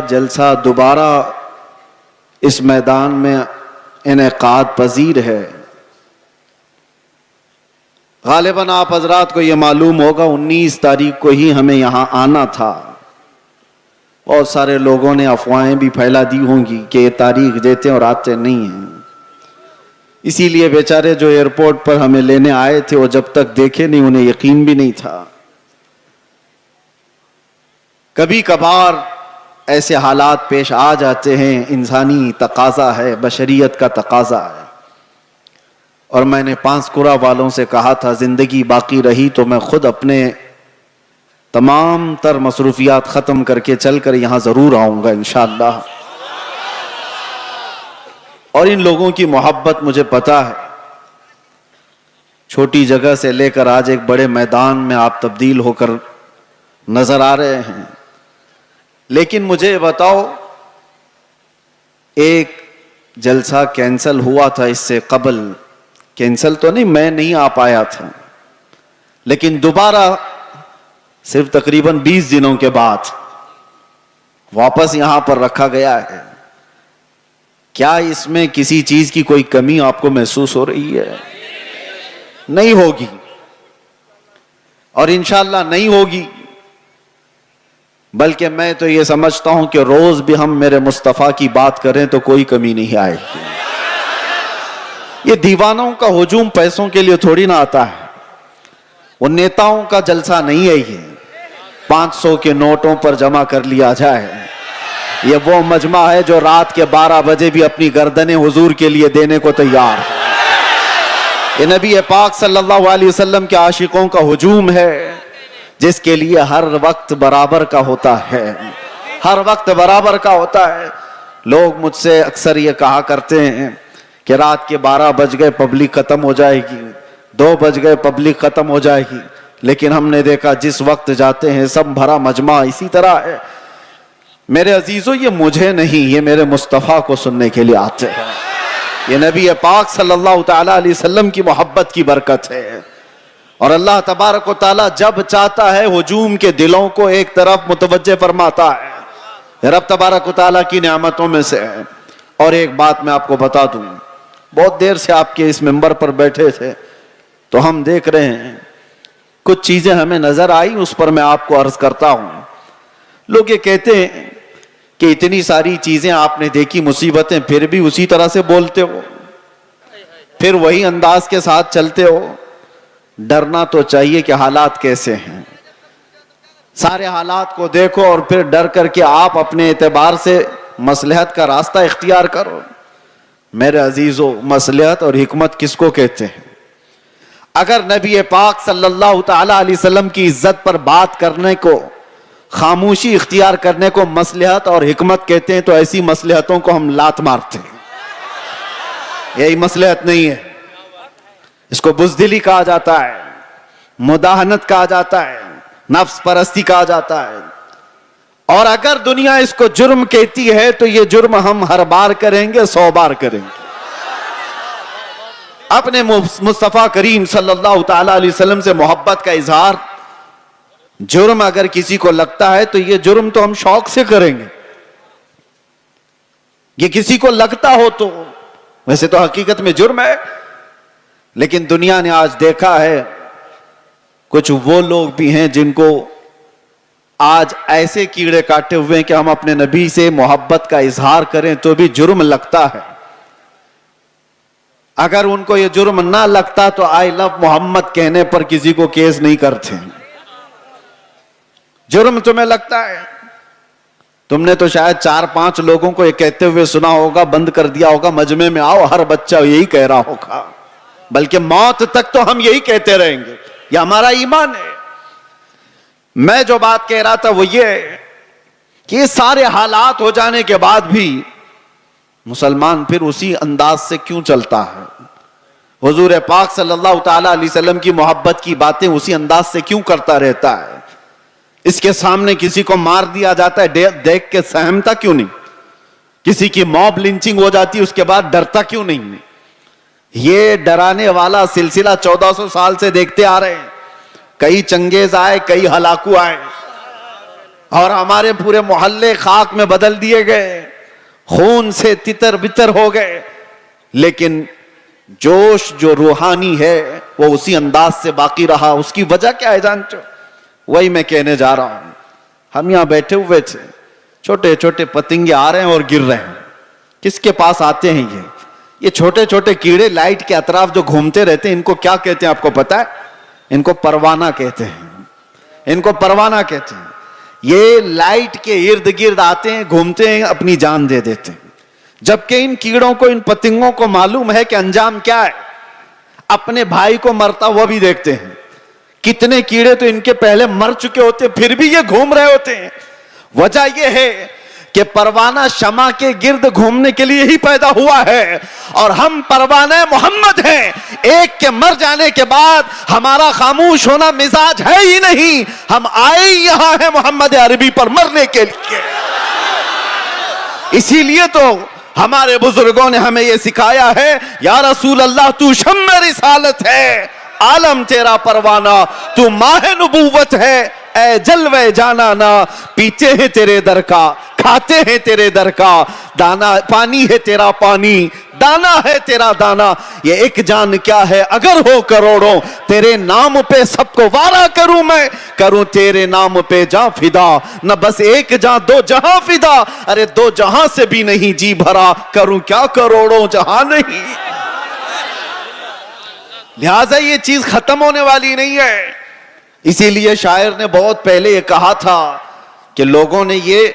جلسہ دوبارہ اس میدان میں انعقاد پذیر ہے۔ غالباً آپ حضرات کو یہ معلوم ہوگا 19 تاریخ کو ہی ہمیں یہاں آنا تھا۔ بہت سارے لوگوں نے افواہیں بھی پھیلا دی ہوں گی کہ یہ تاریخ دیتے اور آتے نہیں ہیں، اسی لیے بیچارے جو ایئرپورٹ پر ہمیں لینے آئے تھے وہ جب تک دیکھے نہیں انہیں یقین بھی نہیں تھا۔ کبھی کبھار ایسے حالات پیش آ جاتے ہیں، انسانی تقاضا ہے، بشریت کا تقاضا ہے۔ اور میں نے پانسکورہ والوں سے کہا تھا زندگی باقی رہی تو میں خود اپنے تمام تر مصروفیات ختم کر کے چل کر یہاں ضرور آؤں گا انشاءاللہ۔ اور ان لوگوں کی محبت مجھے پتا ہے، چھوٹی جگہ سے لے کر آج ایک بڑے میدان میں آپ تبدیل ہو کر نظر آ رہے ہیں۔ لیکن مجھے بتاؤ، ایک جلسہ کینسل ہوا تھا اس سے قبل، کینسل تو نہیں، میں نہیں آ پایا تھا، لیکن دوبارہ صرف تقریباً 20 دنوں کے بعد واپس یہاں پر رکھا گیا ہے۔ کیا اس میں کسی چیز کی کوئی کمی آپ کو محسوس ہو رہی ہے؟ نہیں ہوگی، اور انشاءاللہ نہیں ہوگی، بلکہ میں تو یہ سمجھتا ہوں کہ روز بھی ہم میرے مصطفیٰ کی بات کریں تو کوئی کمی نہیں آئے گی۔ یہ دیوانوں کا ہجوم پیسوں کے لیے تھوڑی نہ آتا ہے، وہ نیتاؤں کا جلسہ نہیں ہے، یہ 500 کے نوٹوں پر جمع کر لیا جائے۔ یہ وہ مجمع ہے جو رات کے 12 بجے بھی اپنی گردنیں حضور کے لیے دینے کو تیار ہے۔ یہ نبی پاک صلی اللہ علیہ وسلم کے عاشقوں کا ہجوم ہے، جس کے لیے ہر وقت برابر کا ہوتا ہے، ہر وقت برابر کا ہوتا ہے۔ لوگ مجھ سے اکثر یہ کہا کرتے ہیں کہ رات کے 12 بج گئے پبلک ختم ہو جائے گی، 2 بج گئے پبلک ختم ہو جائے گی، لیکن ہم نے دیکھا جس وقت جاتے ہیں سب بھرا مجمع اسی طرح ہے۔ میرے عزیزو، یہ مجھے نہیں، یہ میرے مصطفیٰ کو سننے کے لیے آتے ہیں۔ یہ نبی پاک صلی اللہ تعالی علیہ وسلم کی محبت کی برکت ہے، اور اللہ تبارک و تعالی جب چاہتا ہے ہجوم کے دلوں کو ایک طرف متوجہ فرماتا ہے، رب تبارک و تعالی کی نعمتوں میں سے ہے۔ اور ایک بات میں آپ کو بتا دوں، بہت دیر سے آپ کے اس منبر پر بیٹھے تھے تو ہم دیکھ رہے ہیں کچھ چیزیں ہمیں نظر آئی، اس پر میں آپ کو عرض کرتا ہوں۔ لوگ یہ کہتے ہیں کہ اتنی ساری چیزیں آپ نے دیکھی، مصیبتیں، پھر بھی اسی طرح سے بولتے ہو، پھر وہی انداز کے ساتھ چلتے ہو۔ ڈرنا تو چاہیے کہ حالات کیسے ہیں، سارے حالات کو دیکھو اور پھر ڈر کر کے آپ اپنے اعتبار سے مصلحت کا راستہ اختیار کرو۔ میرے عزیزو، مصلحت اور حکمت کس کو کہتے ہیں؟ اگر نبی پاک صلی اللہ تعالی علیہ وسلم کی عزت پر بات کرنے کو، خاموشی اختیار کرنے کو مصلحت اور حکمت کہتے ہیں تو ایسی مصلحتوں کو ہم لات مارتے ہیں۔ یہی مصلحت نہیں ہے، اس کو بزدلی کہا جاتا ہے، مداہنت کہا جاتا ہے، نفس پرستی کہا جاتا ہے۔ اور اگر دنیا اس کو جرم کہتی ہے تو یہ جرم ہم ہر بار کریں گے، 100 بار کریں گے۔ اپنے مصطفیٰ کریم صلی اللہ تعالی علیہ وسلم سے محبت کا اظہار جرم اگر کسی کو لگتا ہے تو یہ جرم تو ہم شوق سے کریں گے۔ یہ کسی کو لگتا ہو تو ویسے تو حقیقت میں جرم ہے، لیکن دنیا نے آج دیکھا ہے کچھ وہ لوگ بھی ہیں جن کو آج ایسے کیڑے کاٹے ہوئے ہیں کہ ہم اپنے نبی سے محبت کا اظہار کریں تو بھی جرم لگتا ہے۔ اگر ان کو یہ جرم نہ لگتا تو آئی لو محمد کہنے پر کسی کو کیس نہیں کرتے۔ جرم تمہیں لگتا ہے، تم نے تو شاید 4-5 لوگوں کو یہ کہتے ہوئے سنا ہوگا، بند کر دیا ہوگا، مجمع میں آؤ، ہر بچہ یہی کہہ رہا ہوگا، بلکہ موت تک تو ہم یہی کہتے رہیں گے، یہ ہمارا ایمان ہے۔ میں جو بات کہہ رہا تھا وہ یہ ہے کہ یہ سارے حالات ہو جانے کے بعد بھی مسلمان پھر اسی انداز سے کیوں چلتا ہے؟ حضور پاک صلی اللہ تعالی علیہ وسلم کی محبت کی باتیں اسی انداز سے کیوں کرتا رہتا ہے؟ اس کے سامنے کسی کو مار دیا جاتا ہے، دیکھ کے سہمتا کیوں نہیں؟ کسی کی موب لنچنگ ہو جاتی ہے، اس کے بعد ڈرتا کیوں نہیں؟ یہ ڈرانے والا سلسلہ 1400 سال سے دیکھتے آ رہے ہیں۔ کئی چنگیز آئے، کئی ہلاکو آئے، اور ہمارے پورے محلے خاک میں بدل دیے گئے, خون سے تتر بتر ہو گئے, لیکن جوش جو روحانی ہے وہ اسی انداز سے باقی رہا. اس کی وجہ کیا ہے جانتے ہو؟ وہی میں کہنے جا رہا ہوں. ہم یہاں بیٹھے ہوئے تھے, چھوٹے چھوٹے پتنگے آ رہے ہیں اور گر رہے ہیں. کس کے پاس آتے ہیں یہ چھوٹے چھوٹے کیڑے لائٹ کے اطراف جو گھومتے رہتے ہیں, ان کو کیا کہتے ہیں آپ کو پتا ہے؟ ان کو پروانہ کہتے ہیں. ان کو پروانہ کہتے ہیں. یہ لائٹ کے ارد گرد آتے ہیں, گھومتے ہیں, اپنی جان دے دیتے ہیں. جبکہ ان کیڑوں کو, ان پتنگوں کو معلوم ہے کہ انجام کیا ہے. اپنے بھائی کو مرتا وہ بھی دیکھتے ہیں. کتنے کیڑے تو ان کے پہلے مر چکے ہوتے, پھر بھی یہ گھوم رہے ہوتے ہیں. وجہ یہ ہے کہ پروانہ شمع کے گرد گھومنے کے لیے ہی پیدا ہوا ہے, اور ہم پروانہ محمد ہیں. ایک کے مر جانے کے بعد ہمارا خاموش ہونا مزاج ہے ہی نہیں. ہم آئے ہی یہاں ہیں محمد عربی پر مرنے کے لیے. اسی لیے تو ہمارے بزرگوں نے ہمیں یہ سکھایا ہے, یا رسول اللہ تو شمع رسالت ہے, عالم تیرا پروانہ, تو ماہ نبوت ہے, اے جلوے جانانا. پیتے ہیں تیرے در کا, کھاتے ہیں تیرے در کا, دانا پانی ہے تیرا پانی, دانا ہے تیرا دانا. یہ ایک جان کیا ہے اگر ہو کروڑوں, تیرے نام پہ سب کو وارا کروں میں, کروں تیرے نام پہ جاں فدا. نہ بس ایک جاں دو جہاں فدا, ارے دو جہاں سے بھی نہیں جی بھرا, کروں کیا کروڑوں جہاں نہیں. لہٰذا یہ چیز ختم ہونے والی نہیں ہے. اسی لیے شاعر نے بہت پہلے یہ کہا تھا کہ لوگوں نے یہ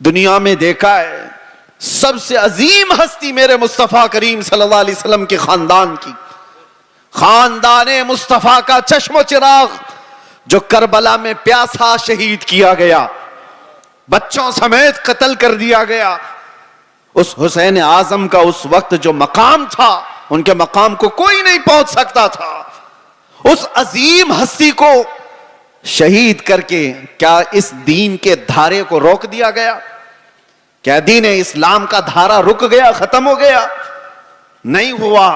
دنیا میں دیکھا ہے, سب سے عظیم ہستی میرے مصطفیٰ کریم صلی اللہ علیہ وسلم کے خاندان کی, خاندان مصطفیٰ کا چشم و چراغ, جو کربلا میں پیاسا شہید کیا گیا, بچوں سمیت قتل کر دیا گیا. اس حسین اعظم کا اس وقت جو مقام تھا, ان کے مقام کو کوئی نہیں پہنچ سکتا تھا. اس عظیم ہستی کو شہید کر کے کیا اس دین کے دھارے کو روک دیا گیا؟ کیا دین اسلام کا دھارا رک گیا, ختم ہو گیا؟ نہیں ہوا.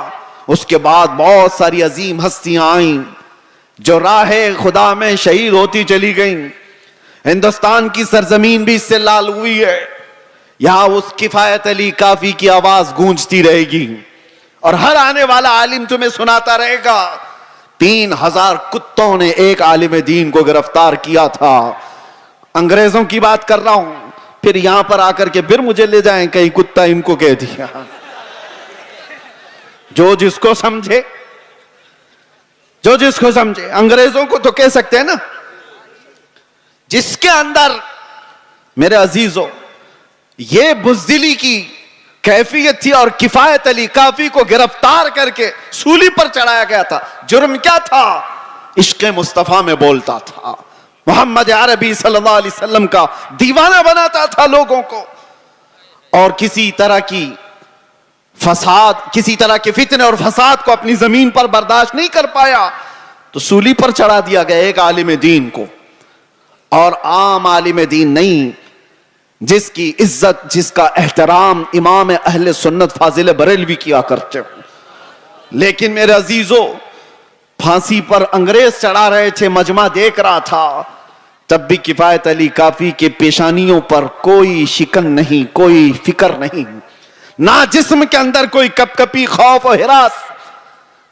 اس کے بعد بہت ساری عظیم ہستیاں آئیں جو راہ خدا میں شہید ہوتی چلی گئیں. ہندوستان کی سرزمین بھی اس سے لال ہوئی ہے. یہاں اس کفایت علی کافی کی آواز گونجتی رہے گی, اور ہر آنے والا عالم تمہیں سناتا رہے گا 3000 کتوں نے ایک عالم دین کو گرفتار کیا تھا. انگریزوں کی بات کر رہا ہوں, پھر یہاں پر آ کر کے پھر مجھے لے جائیں کہیں کتا ان کو کہہ دیا. جو جس کو سمجھے, جو جس کو سمجھے. انگریزوں کو تو کہہ سکتے ہیں نا, جس کے اندر میرے عزیزوں یہ بزدلی کی کیفیت تھی, اور کفایت علی کافی کو گرفتار کر کے سولی پر چڑھایا گیا تھا. جرم کیا تھا؟ عشق مصطفیٰ میں بولتا تھا, محمد عربی صلی اللہ علیہ وسلم کا دیوانہ بناتا تھا لوگوں کو, اور کسی طرح کی فساد, کسی طرح کے فتنے اور فساد کو اپنی زمین پر برداشت نہیں کر پایا, تو سولی پر چڑھا دیا گیا ایک عالم دین کو. اور عام عالم دین نہیں, جس کی عزت, جس کا احترام امام اہل سنت فاضل بریلوی کیا کرتے ہو. لیکن میرے عزیزو, پھانسی پر انگریز چڑھا رہے تھے, مجمع دیکھ رہا تھا, تب بھی کفایت علی کافی کے پیشانیوں پر کوئی شکن نہیں, کوئی فکر نہیں, نہ جسم کے اندر کوئی کپ کپی خوف و ہراس,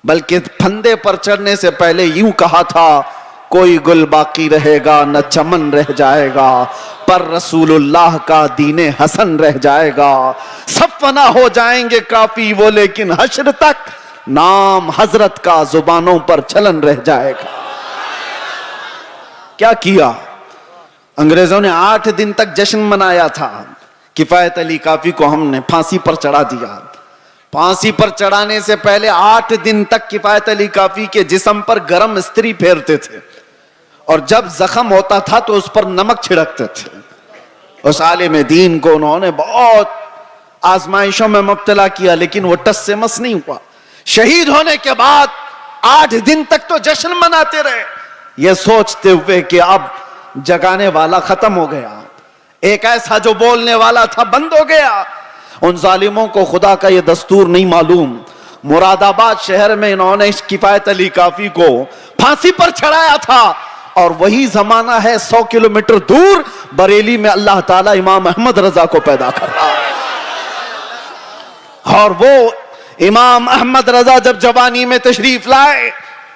بلکہ پھندے پر چڑھنے سے پہلے یوں کہا تھا, کوئی گل باقی رہے گا نہ چمن رہ جائے گا, پر رسول اللہ کا دین حسن رہ جائے گا. سب فنا ہو جائیں گے کافی وہ, لیکن حشر تک نام حضرت کا زبانوں پر چلن رہ جائے گا. کیا کیا انگریزوں نے؟ 8 دن تک جشن منایا تھا. کفایت علی کافی کو ہم نے پھانسی پر چڑھا دیا. پھانسی پر چڑھانے سے پہلے 8 دن تک کفایت علی کافی کے جسم پر گرم استری پھیرتے تھے, اور جب زخم ہوتا تھا تو اس پر نمک چھڑکتے تھے. اس عالم دین کو انہوں نے بہت آزمائشوں میں مبتلا کیا, لیکن وہ ٹس سے مس نہیں ہوا. شہید ہونے کے بعد 8 دن تک تو جشن مناتے رہے, یہ سوچتے ہوئے کہ اب جگانے والا ختم ہو گیا, ایک ایسا جو بولنے والا تھا بند ہو گیا. ان ظالموں کو خدا کا یہ دستور نہیں معلوم. مراد آباد شہر میں انہوں نے کفایت علی کافی کو پھانسی پر چڑھایا تھا, اور وہی زمانہ ہے 100 کلومیٹر دور بریلی میں اللہ تعالیٰ امام احمد رضا کو پیدا کر رہا ہے. اور وہ امام احمد رضا جب جوانی میں تشریف لائے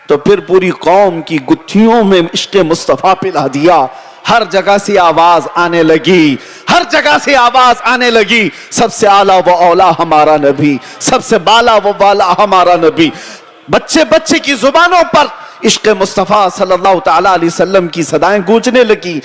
تو پھر پوری قوم کی گتھیوں میں عشق مصطفیٰ پلا دیا. ہر جگہ سے آواز آنے لگی, ہر جگہ سے آواز آنے لگی, سب سے اعلیٰ و اولا ہمارا نبی, سب سے بالا و بالا ہمارا نبی. بچے بچے کی زبانوں پر عشق مصطفیٰ صلی اللہ تعالی علیہ وسلم کی صدائیں گونجنے لگی.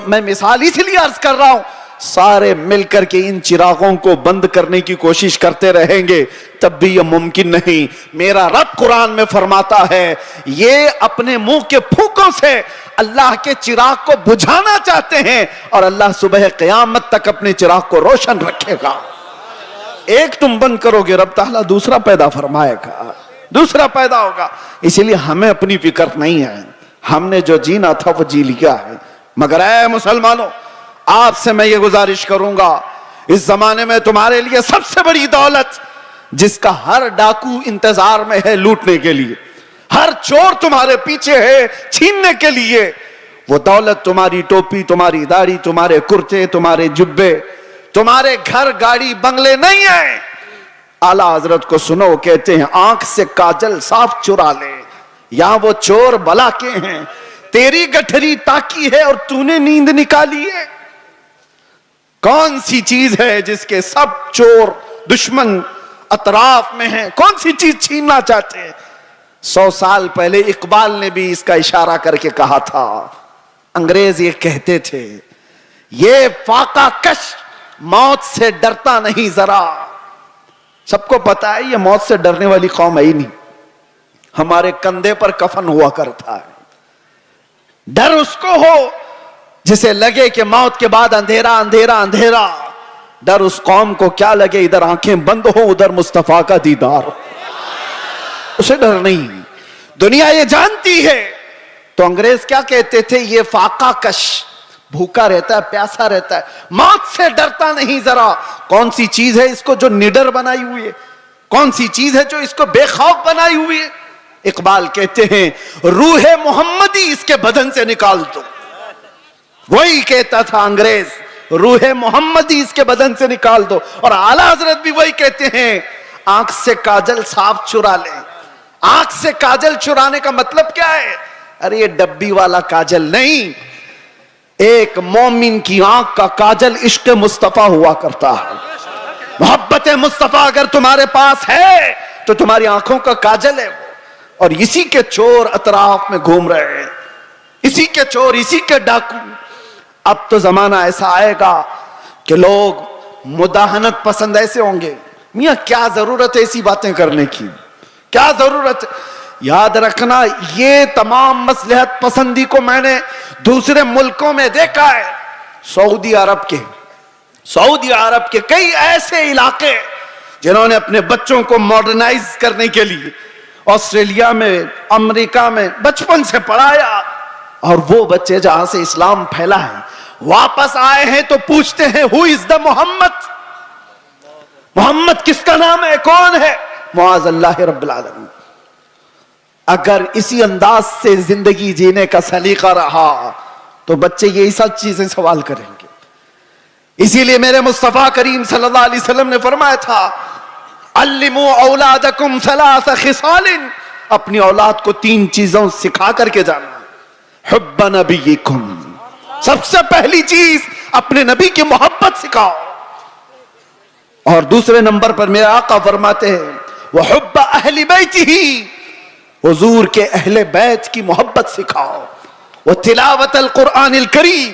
میں مثال اس لیے عرض کر رہا ہوں, سارے مل کر کے ان چراغوں کو بند کرنے کی کوشش کرتے رہیں گے تب بھی یہ ممکن نہیں. میرا رب قرآن میں فرماتا ہے یہ اپنے منہ کے پھونکوں سے اللہ کے چراغ کو بجھانا چاہتے ہیں اور اللہ صبح قیامت تک اپنے چراغ کو روشن رکھے گا. ایک تم بند کرو گے رب تعالیٰ دوسرا پیدا فرمائے گا, دوسرا پیدا ہوگا. اسی لیے ہمیں اپنی فکر نہیں ہے, ہم نے جو جینا تھا وہ جی لیا ہے. مگر اے مسلمانوں, آپ سے میں یہ گزارش کروں گا, اس زمانے میں تمہارے لیے سب سے بڑی دولت جس کا ہر ڈاکو انتظار میں ہے لوٹنے کے لیے, ہر چور تمہارے پیچھے ہے چھیننے کے لیے, وہ دولت تمہاری ٹوپی, تمہاری داڑھی, تمہارے کرتے, تمہارے جبے, تمہارے گھر گاڑی بنگلے نہیں ہیں. اعلیٰ حضرت کو سنو, کہتے ہیں آنکھ سے کاجل صاف چرا لے, یہاں وہ چور بلا کے ہیں, تیری گٹھری تاکی ہے اور تو نے نیند نکالی ہے. کون سی چیز ہے جس کے سب چور دشمن اطراف میں ہیں, کون سی چیز چھیننا چاہتے ہیں؟ 100 سال پہلے اقبال نے بھی اس کا اشارہ کر کے کہا تھا. انگریز یہ کہتے تھے یہ فاقہ کش موت سے ڈرتا نہیں ذرا. سب کو پتا ہے یہ موت سے ڈرنے والی قوم ہے ہی نہیں. ہمارے کندھے پر کفن ہوا کرتا ہے. ڈر اس کو ہو جسے لگے کہ موت کے بعد اندھیرا اندھیرا اندھیرا. ڈر اس قوم کو کیا لگے ادھر آنکھیں بند ہو ادھر مصطفیٰ کا دیدار ہو, اسے ڈر نہیں. دنیا یہ جانتی ہے. تو انگریز کیا کہتے تھے, یہ فاقہ کش بھوکا رہتا ہے, پیاسا رہتا ہے, موت سے ڈرتا نہیں ذرا. کون سی چیز ہے اس کو جو نڈر بنائی ہوئی ہے, کون سی چیز ہے جو اس کو بے خوف بنائی ہوئی ہے؟ اقبال کہتے ہیں روح محمدی اس کے بدن سے نکال دو. وہی کہتا تھا انگریز, روح محمدی اس کے بدن سے نکال دو. اور اعلیٰ حضرت بھی وہی کہتے ہیں آنکھ سے کاجل صاف چرا لیں. آنکھ سے کاجل چرانے کا مطلب کیا ہے؟ ارے یہ ڈبی والا کاجل نہیں, ایک مومن کی آنکھ کا کاجل عشق مصطفیٰ ہوا کرتا ہے. محبت مصطفیٰ اگر تمہارے پاس ہے تو تمہاری آنکھوں کا کاجل ہے وہ. اور اسی کے چور اطراف میں گھوم رہے ہیں, اسی کے چور, اسی کے ڈاکو. اب تو زمانہ ایسا آئے گا کہ لوگ مداہنت پسند ایسے ہوں گے. میاں کیا ضرورت ہے ایسی باتیں کرنے کی, کیا ضرورت ہے؟ یاد رکھنا یہ تمام مصلحت پسندی کو میں نے دوسرے ملکوں میں دیکھا ہے. سعودی عرب کے کئی ایسے علاقے جنہوں نے اپنے بچوں کو ماڈرنائز کرنے کے لیے آسٹریلیا میں, امریکہ میں بچپن سے پڑھایا, اور وہ بچے جہاں سے اسلام پھیلا ہے واپس آئے ہیں تو پوچھتے ہیں ہو از دا محمد, محمد کس کا نام ہے, کون ہے؟ معاذ اللہ رب العالمین. اگر اسی انداز سے زندگی جینے کا سلیقہ رہا تو بچے یہی سب چیزیں سوال کریں گے. اسی لیے میرے مصطفیٰ کریم صلی اللہ علیہ وسلم نے فرمایا تھا علموا اولادکم ثلاث خصال, اپنی اولاد کو 3 چیزوں سکھا کر کے جانا. حب نبیکم, سب سے پہلی چیز اپنے نبی کی محبت سکھاؤ. اور دوسرے نمبر پر میرے آقا فرماتے ہیں وحب اہل بیتہ, حضور کے اہل بیت کی محبت سکھاؤ. وتلاوت القرآن الکریم,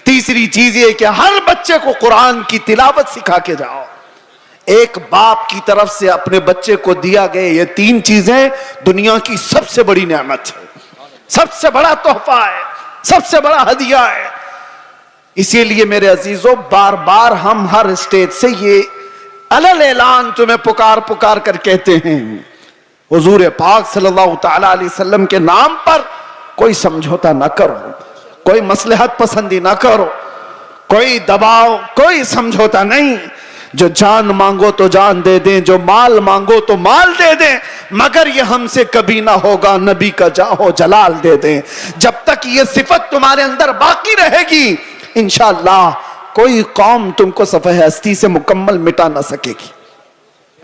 تیسری چیز یہ کہ ہر بچے کو قرآن کی تلاوت سکھا کے جاؤ. ایک باپ کی طرف سے اپنے بچے کو دیا گئے یہ 3 چیزیں دنیا کی سب سے بڑی نعمت ہے, سب سے بڑا تحفہ ہے, سب سے بڑا ہدیہ ہے. اسی لیے میرے عزیزوں بار بار ہم ہر اسٹیج سے یہ علل اعلان تمہیں پکار کر کہتے ہیں حضور پاک صلی اللہ تعالی علیہ وسلم کے نام پر کوئی سمجھوتا نہ کرو, کوئی مصلحت پسندی نہ کرو, کوئی دباؤ, کوئی سمجھوتا نہیں. جو جان مانگو تو جان دے دیں, جو مال مانگو تو مال دے دیں, مگر یہ ہم سے کبھی نہ ہوگا نبی کا جاہو جلال دے دیں. جب تک یہ صفت تمہارے اندر باقی رہے گی انشاءاللہ کوئی قوم تم کو صفحہ ہستی سے مکمل مٹا نہ سکے گی,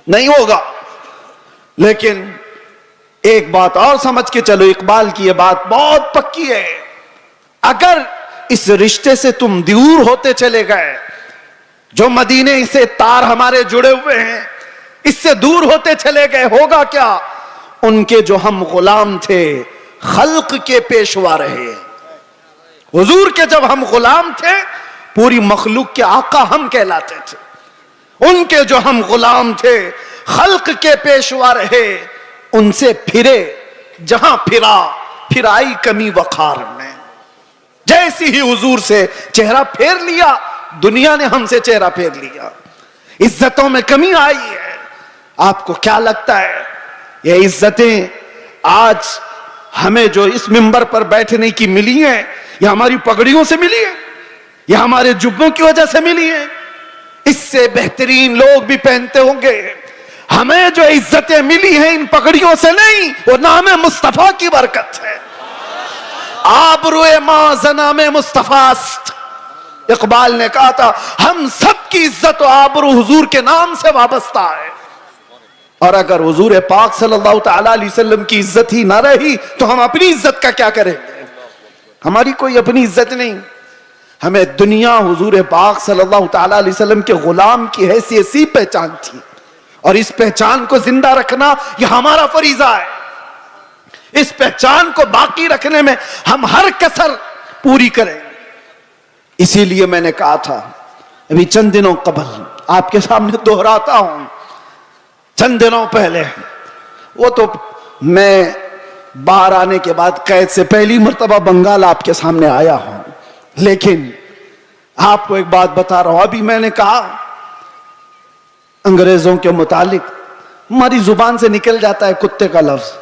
نہیں ہوگا. لیکن ایک بات اور سمجھ کے چلو, اقبال کی یہ بات بہت پکی ہے, اگر اس رشتے سے تم دور ہوتے چلے گئے, جو مدینے سے تار ہمارے جڑے ہوئے ہیں اس سے دور ہوتے چلے گئے, ہوگا کیا؟ ان کے جو ہم غلام تھے خلق کے پیشوا رہے. حضور کے جب ہم غلام تھے پوری مخلوق کے آقا ہم کہلاتے تھے, ان کے جو ہم غلام تھے خلق کے پیشوا رہے. ان سے پھرے جہاں پھرا پھر آئی کمی وقار میں. جیسی ہی حضور سے چہرہ پھیر لیا دنیا نے ہم سے چہرہ پھیر لیا, عزتوں میں کمی آئی ہے. آپ کو کیا لگتا ہے یہ عزتیں آج ہمیں جو اس منبر پر بیٹھنے کی ملی ہیں یہ ہماری پگڑیوں سے ملی ہیں, یہ ہمارے جبوں کی وجہ سے ملی ہیں؟ اس سے بہترین لوگ بھی پہنتے ہوں گے. ہمیں جو عزتیں ملی ہیں ان پگڑیوں سے نہیں, وہ نام مصطفیٰ کی برکت ہے. آبروئے ماں زنام مصطفیٰ است. اقبال نے کہا تھا ہم سب کی عزت و آبرو حضور کے نام سے وابستہ ہے, اور اگر حضور پاک صلی اللہ تعالی علیہ وسلم کی عزت ہی نہ رہی تو ہم اپنی عزت کا کیا کریں گے؟ ہماری کوئی اپنی عزت نہیں. ہمیں دنیا حضور پاک صلی اللہ تعالی علیہ وسلم کے غلام کی حیثیت سی پہچان تھی, اور اس پہچان کو زندہ رکھنا یہ ہمارا فریضہ ہے. اس پہچان کو باقی رکھنے میں ہم ہر کسر پوری کریں. اسی لیے میں نے کہا تھا ابھی چند دنوں قبل, آپ کے سامنے دہراتا ہوں, چند دنوں پہلے, وہ تو میں باہر آنے کے بعد قید سے پہلی مرتبہ بنگال آپ کے سامنے آیا ہوں, لیکن آپ کو ایک بات بتا رہا ہوں. ابھی میں نے کہا انگریزوں کے متعلق ہماری زبان سے نکل جاتا ہے کتے کا لفظ,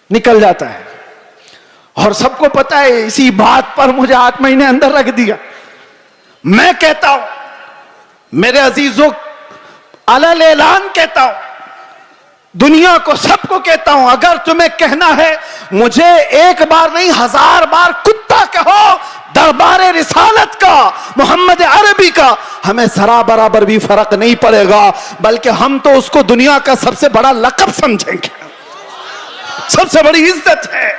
نکل جاتا ہے, اور سب کو پتا ہے. اسی بات پر مجھے 8 مہینے اندر رکھ دیا. میں کہتا ہوں میرے عزیزوں, علل اعلان کہتا ہوں, دنیا کو سب کو کہتا ہوں, اگر تمہیں کہنا ہے مجھے ایک بار نہیں 1000 بار کتا کہو, دربار رسالت کا, محمد عربی کا, ہمیں ذرا برابر بھی فرق نہیں پڑے گا, بلکہ ہم تو اس کو دنیا کا سب سے بڑا لقب سمجھیں گے, سب سے بڑی عزت ہے.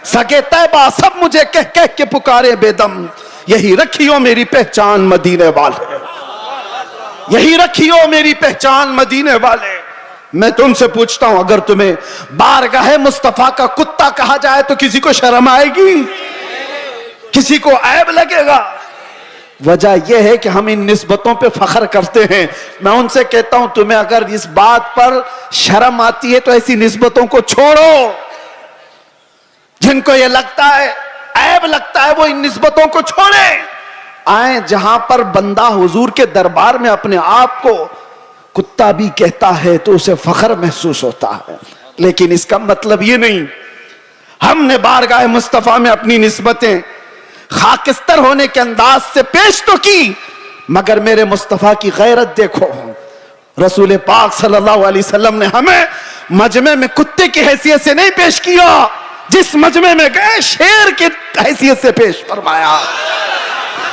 سگے طیبہ سب مجھے کہہ کہہ کے پکارے بے دم, یہی رکھیو میری پہچان مدینے والے, یہی رکھیو میری پہچان مدینے والے. میں تم سے پوچھتا ہوں اگر تمہیں بارگاہ مصطفیٰ کا کتا کہا جائے تو کسی کو شرم آئے گی؟ کسی کو عیب لگے گا؟ وجہ یہ ہے کہ ہم ان نسبتوں پہ فخر کرتے ہیں. میں ان سے کہتا ہوں تمہیں اگر اس بات پر شرم آتی ہے تو ایسی نسبتوں کو چھوڑو. جن کو یہ لگتا ہے عیب لگتا ہے وہ ان نسبتوں کو چھوڑے. آئیں جہاں پر بندہ حضور کے دربار میں اپنے آپ کو کتا بھی کہتا ہے تو اسے فخر محسوس ہوتا ہے, لیکن اس کا مطلب یہ نہیں. ہم نے بارگاہ مصطفیٰ میں اپنی نسبتیں خاکستر ہونے کے انداز سے پیش تو کی, مگر میرے مصطفیٰ کی غیرت دیکھو. رسول پاک صلی اللہ علیہ وسلم نے ہمیں مجمع میں کتے کی حیثیت سے نہیں پیش کیا, جس مجمع میں گئے شیر کی حیثیت سے پیش فرمایا.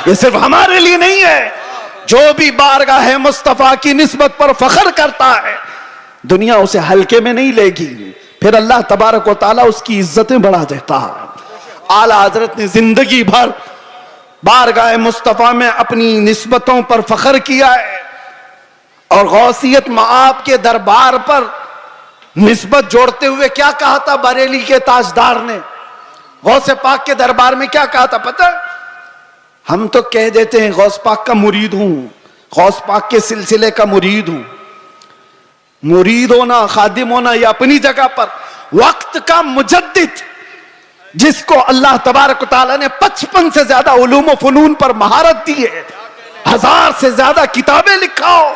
یہ صرف ہمارے لیے نہیں ہے, جو بھی بارگاہ مصطفیٰ کی نسبت پر فخر کرتا ہے دنیا اسے ہلکے میں نہیں لے گی, پھر اللہ تبارک و تعالیٰ اس کی عزتیں بڑھا دیتا ہے. اعلیٰ حضرت نے زندگی بھر بارگاہ مصطفیٰ میں اپنی نسبتوں پر فخر کیا ہے, اور غوثیت مآب کے دربار پر نسبت جوڑتے ہوئے کیا کہا تھا بریلی کے تاجدار نے؟ غوث پاک کے دربار میں کیا کہا تھا پتہ؟ ہم تو کہہ دیتے ہیں غوث پاک کا مرید ہوں, غوث پاک کے سلسلے کا مرید ہوں. مرید ہونا, خادم ہونا یہ اپنی جگہ پر, وقت کا مجدد جس کو اللہ تبارک و تعالیٰ نے 55 سے زیادہ علوم و فنون پر مہارت دی ہے, 1000 سے زیادہ کتابیں لکھا ہو,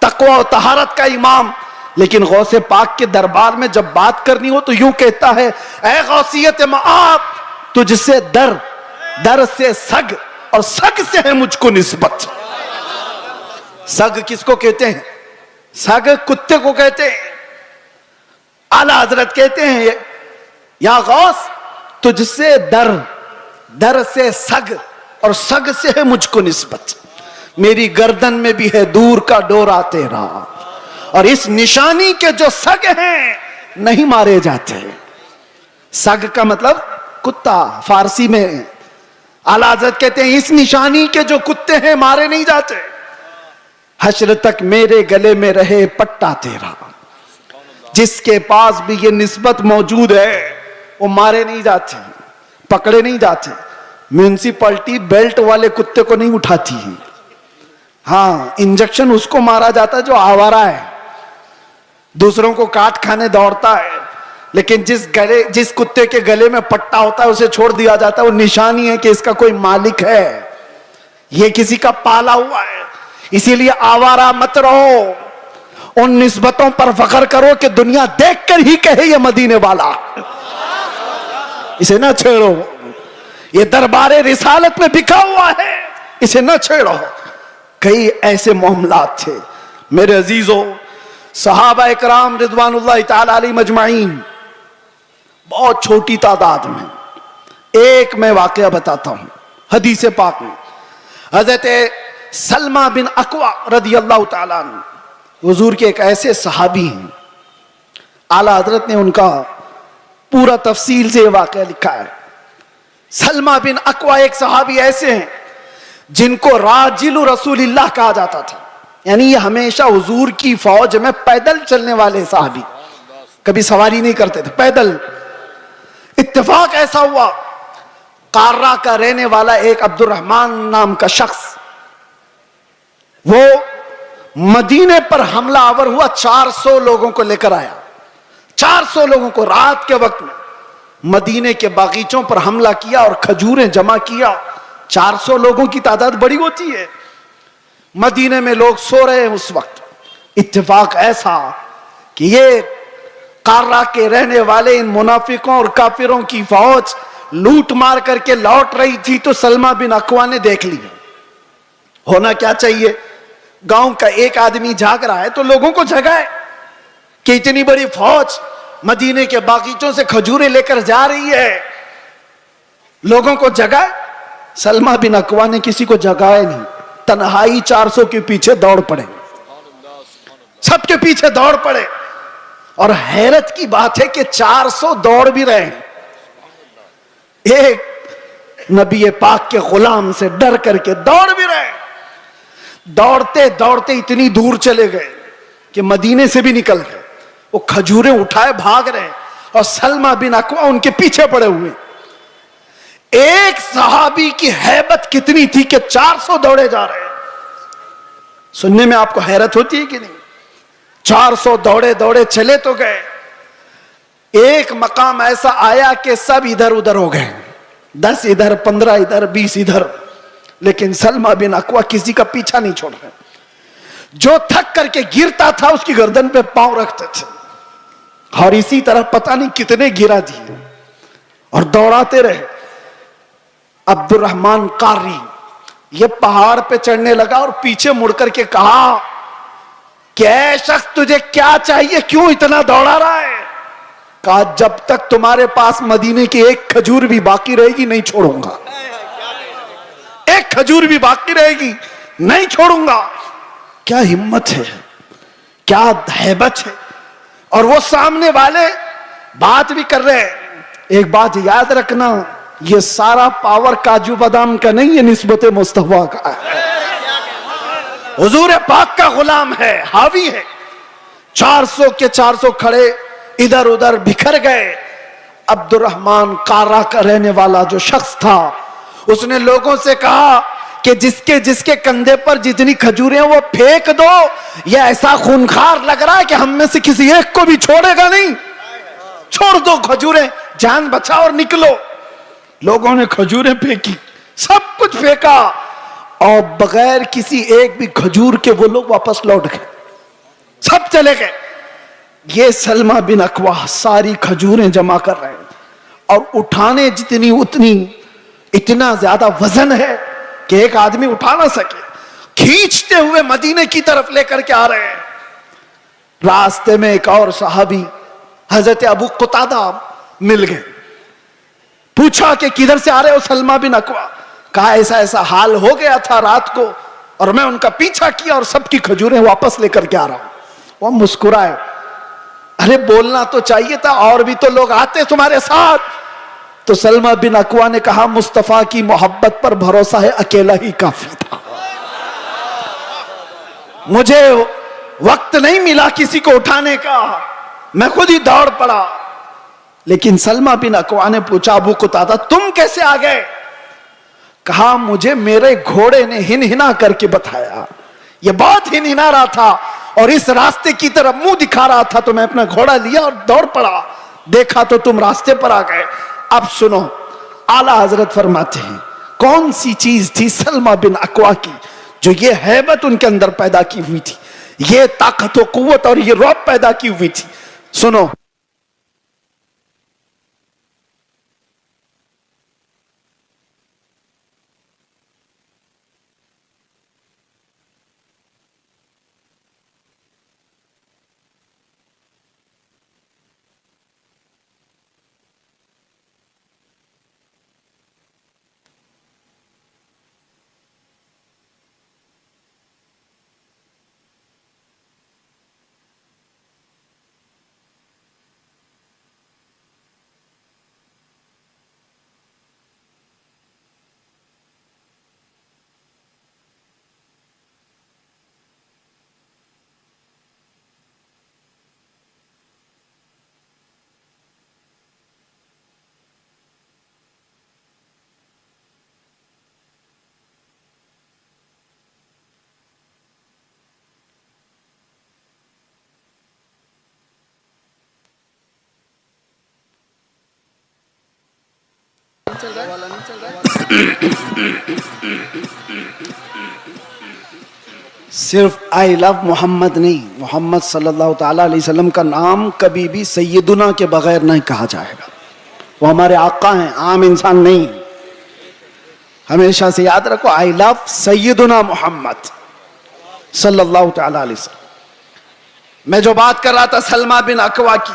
تقوی و طہارت کا امام, لیکن غوث پاک کے دربار میں جب بات کرنی ہو تو یوں کہتا ہے اے غوثیت مآب تجھ سے در سے سگ اور سگ سے ہے مجھ کو نسبت. سگ کس کو کہتے ہیں؟ سگ کتے کو کہتے ہیں. اعلیٰ حضرت کہتے ہیں یا غوث تجھ سے در سے سگ اور سگ سے ہے مجھ کو نسبت. میری گردن میں بھی ہے دور کا ڈورا تیرا اور اس نشانی کے جو سگ ہیں نہیں مارے جاتے. سگ کا مطلب کتا فارسی میں. اعلیٰ حضرت کہتے ہیں اس نشانی کے جو کتے ہیں مارے نہیں جاتے. حشر تک میرے گلے میں رہے پٹا تیرا. جس کے پاس بھی یہ نسبت موجود ہے وہ مارے نہیں جاتے, پکڑے نہیں جاتے. میونسپلٹی بیلٹ والے کتے کو نہیں اٹھاتی. ہاں انجیکشن اس کو مارا جاتا ہے جو آوارہ ہے, دوسروں کو کاٹ کھانے دوڑتا ہے. لیکن جس کتے کے گلے میں پٹا ہوتا ہے اسے چھوڑ دیا جاتا ہے. وہ نشانی ہے کہ اس کا کوئی مالک ہے, یہ کسی کا پالا ہوا ہے. اسی لیے آوارہ مت رہو, ان نسبتوں پر فخر کرو کہ دنیا دیکھ کر ہی کہے یہ مدینے والا. اسے نہ چھیڑو, یہ دربار رسالت میں بکھا ہوا ہے, اسے نہ چھیڑو. کئی ایسے معاملات تھے میرے عزیزوں. صحابہ اکرام رضوان اللہ تعالی علیہ مجمعین بہت چھوٹی تعداد میں. ایک میں واقعہ بتاتا ہوں حدیث پاک میں. حضرت سلمہ بن اکوع رضی اللہ تعالیٰ عنہ حضور کے ایک ایسے صحابی ہیں, اعلیٰ حضرت نے ان کا پورا تفصیل سے یہ واقعہ لکھا ہے. سلمہ بن اکوع ایک صحابی ایسے ہیں جن کو راجل رسول اللہ کہا جاتا تھا. یعنی یہ ہمیشہ حضور کی فوج میں پیدل چلنے والے صحابی, کبھی سواری نہیں کرتے تھے, پیدل. اتفاق ایسا ہوا قارہ کا رہنے والا ایک عبد الرحمن نام کا شخص وہ مدینے پر حملہ آور ہوا, 400 لوگوں کو لے کر آیا. 400 لوگوں کو رات کے وقت میں مدینے کے باغیچوں پر حملہ کیا اور کھجوریں جمع کیا. 400 لوگوں کی تعداد بڑی ہوتی ہے. مدینے میں لوگ سو رہے ہیں اس وقت. اتفاق ایسا کہ یہ قارہ کے رہنے والے ان منافقوں اور کافروں کی فوج لوٹ مار کر کے لوٹ رہی تھی تو سلمہ بن اکوع نے دیکھ لیا. ہونا کیا چاہیے, گاؤں کا ایک آدمی جاگ رہا ہے تو لوگوں کو جگائے کہ اتنی بڑی فوج مدینے کے باغیچوں سے کھجوریں لے کر جا رہی ہے, لوگوں کو جگائے. سلمہ بن اکوع نے کسی کو جگائے نہیں, تنہائی 400 کے پیچھے دوڑ پڑے, سب کے پیچھے دوڑ پڑے. اور حیرت کی بات ہے کہ 400 دوڑ بھی رہے ہیں, ایک نبی پاک کے غلام سے ڈر کر کے دوڑ بھی رہے. دوڑتے دوڑتے اتنی دور چلے گئے کہ مدینے سے بھی نکل گئے. وہ کھجوریں اٹھائے بھاگ رہے اور سلمہ بن اکوع ان کے پیچھے پڑے ہوئے. ایک صحابی کی ہیبت کتنی تھی کہ 400 دوڑے جا رہے ہیں. سننے میں آپ کو حیرت ہوتی ہے کہ نہیں؟ 400 دوڑے دوڑے چلے تو گئے. ایک مقام ایسا آیا کہ سب ادھر ادھر ہو گئے, 10 ادھر 15 ادھر 20 ادھر. لیکن سلمہ بن اکوع کسی کا پیچھا نہیں چھوڑ رہے. جو تھک کر کے گرتا تھا اس کی گردن پہ پاؤں رکھتے تھے, اور اسی طرح پتہ نہیں کتنے گرا دیے اور دوڑاتے رہے. عبد الرحمن قاری یہ پہاڑ پہ چڑھنے لگا اور پیچھے مڑ کر کے کہا کہ اے شخص تجھے کیا چاہیے, کیوں اتنا دوڑا رہا ہے؟ کہا جب تک تمہارے پاس مدینے کی ایک کھجور بھی باقی رہے گی نہیں چھوڑوں گا, ایک کھجور بھی باقی رہے گی نہیں چھوڑوں گا. کیا ہمت ہے, کیا ہیبت ہے. اور وہ سامنے والے بات بھی کر رہے ہیں. ایک بات یاد رکھنا, یہ سارا پاور کاجو بادام کا نہیں, یہ نسبت مصطفیٰ کا ہے. حضور پاک کا غلام ہے, حاوی ہے. 400 کے 400 کھڑے ادھر ادھر بکھر گئے. عبد الرحمن قارہ کا رہنے والا جو شخص تھا اس نے لوگوں سے کہا کہ جس کے کندھے پر جتنی کھجوریں وہ پھینک دو, یہ ایسا خونخوار لگ رہا ہے کہ ہم میں سے کسی ایک کو بھی چھوڑے گا نہیں. چھوڑ دو کھجوریں, جان بچاؤ اور نکلو. لوگوں نے کھجوریں پھینکی, سب کچھ پھینکا, اور بغیر کسی ایک بھی کھجور کے وہ لوگ واپس لوٹ گئے, سب چلے گئے. یہ سلمہ بن اکوع ساری کھجوریں جمع کر رہے ہیں, اور اٹھانے جتنی اتنی اتنا زیادہ وزن ہے کہ ایک آدمی اٹھا نہ سکے. کھینچتے ہوئے مدینے کی طرف لے کر کے آ رہے ہیں. راستے میں ایک اور صحابی حضرت ابو قتادہ مل گئے. پوچھا کہ کدھر سے آ رہے ہو سلمہ بن اکوع؟ کہا ایسا ایسا حال ہو گیا تھا رات کو اور میں ان کا پیچھا کیا اور سب کی کھجوریں واپس لے کر کے آ رہا ہوں. وہ مسکرائے. ارے بولنا تو چاہیے تھا، اور بھی تو لوگ آتے تمہارے ساتھ. تو سلمہ بن اکوع نے کہا مصطفیٰ کی محبت پر بھروسہ ہے، اکیلا ہی کافی تھا، مجھے وقت نہیں ملا کسی کو اٹھانے کا، میں خود ہی دوڑ پڑا. لیکن سلمہ بن اکوع نے پوچھا ابو قتادہ تم کیسے آ گئے؟ کہا مجھے میرے گھوڑے نے ہنہنا کر کے بتایا، یہ بہت ہنہنا رہا تھا اور اس راستے کی طرف منہ دکھا رہا تھا تو میں اپنا گھوڑا لیا اور دوڑ پڑا، دیکھا تو تم راستے پر آ گئے. اب سنو، اعلیٰ حضرت فرماتے ہیں کون سی چیز تھی سلمہ بن اکوع کی جو یہ ہیبت ان کے اندر پیدا کی ہوئی تھی، یہ طاقت و قوت اور یہ رعب پیدا کی ہوئی تھی؟ سنو، صرف آئی لو محمد نہیں، محمد صلی اللہ تعالیٰ علیہ وسلم کا نام کبھی بھی سیدنا کے بغیر نہیں کہا جائے گا. وہ ہمارے آقا ہیں، عام انسان نہیں. ہمیشہ سے یاد رکھو، آئی لو سیدنا محمد صلی اللہ تعالیٰ علیہ وسلم. میں جو بات کر رہا تھا سلمہ بن اکوع کی،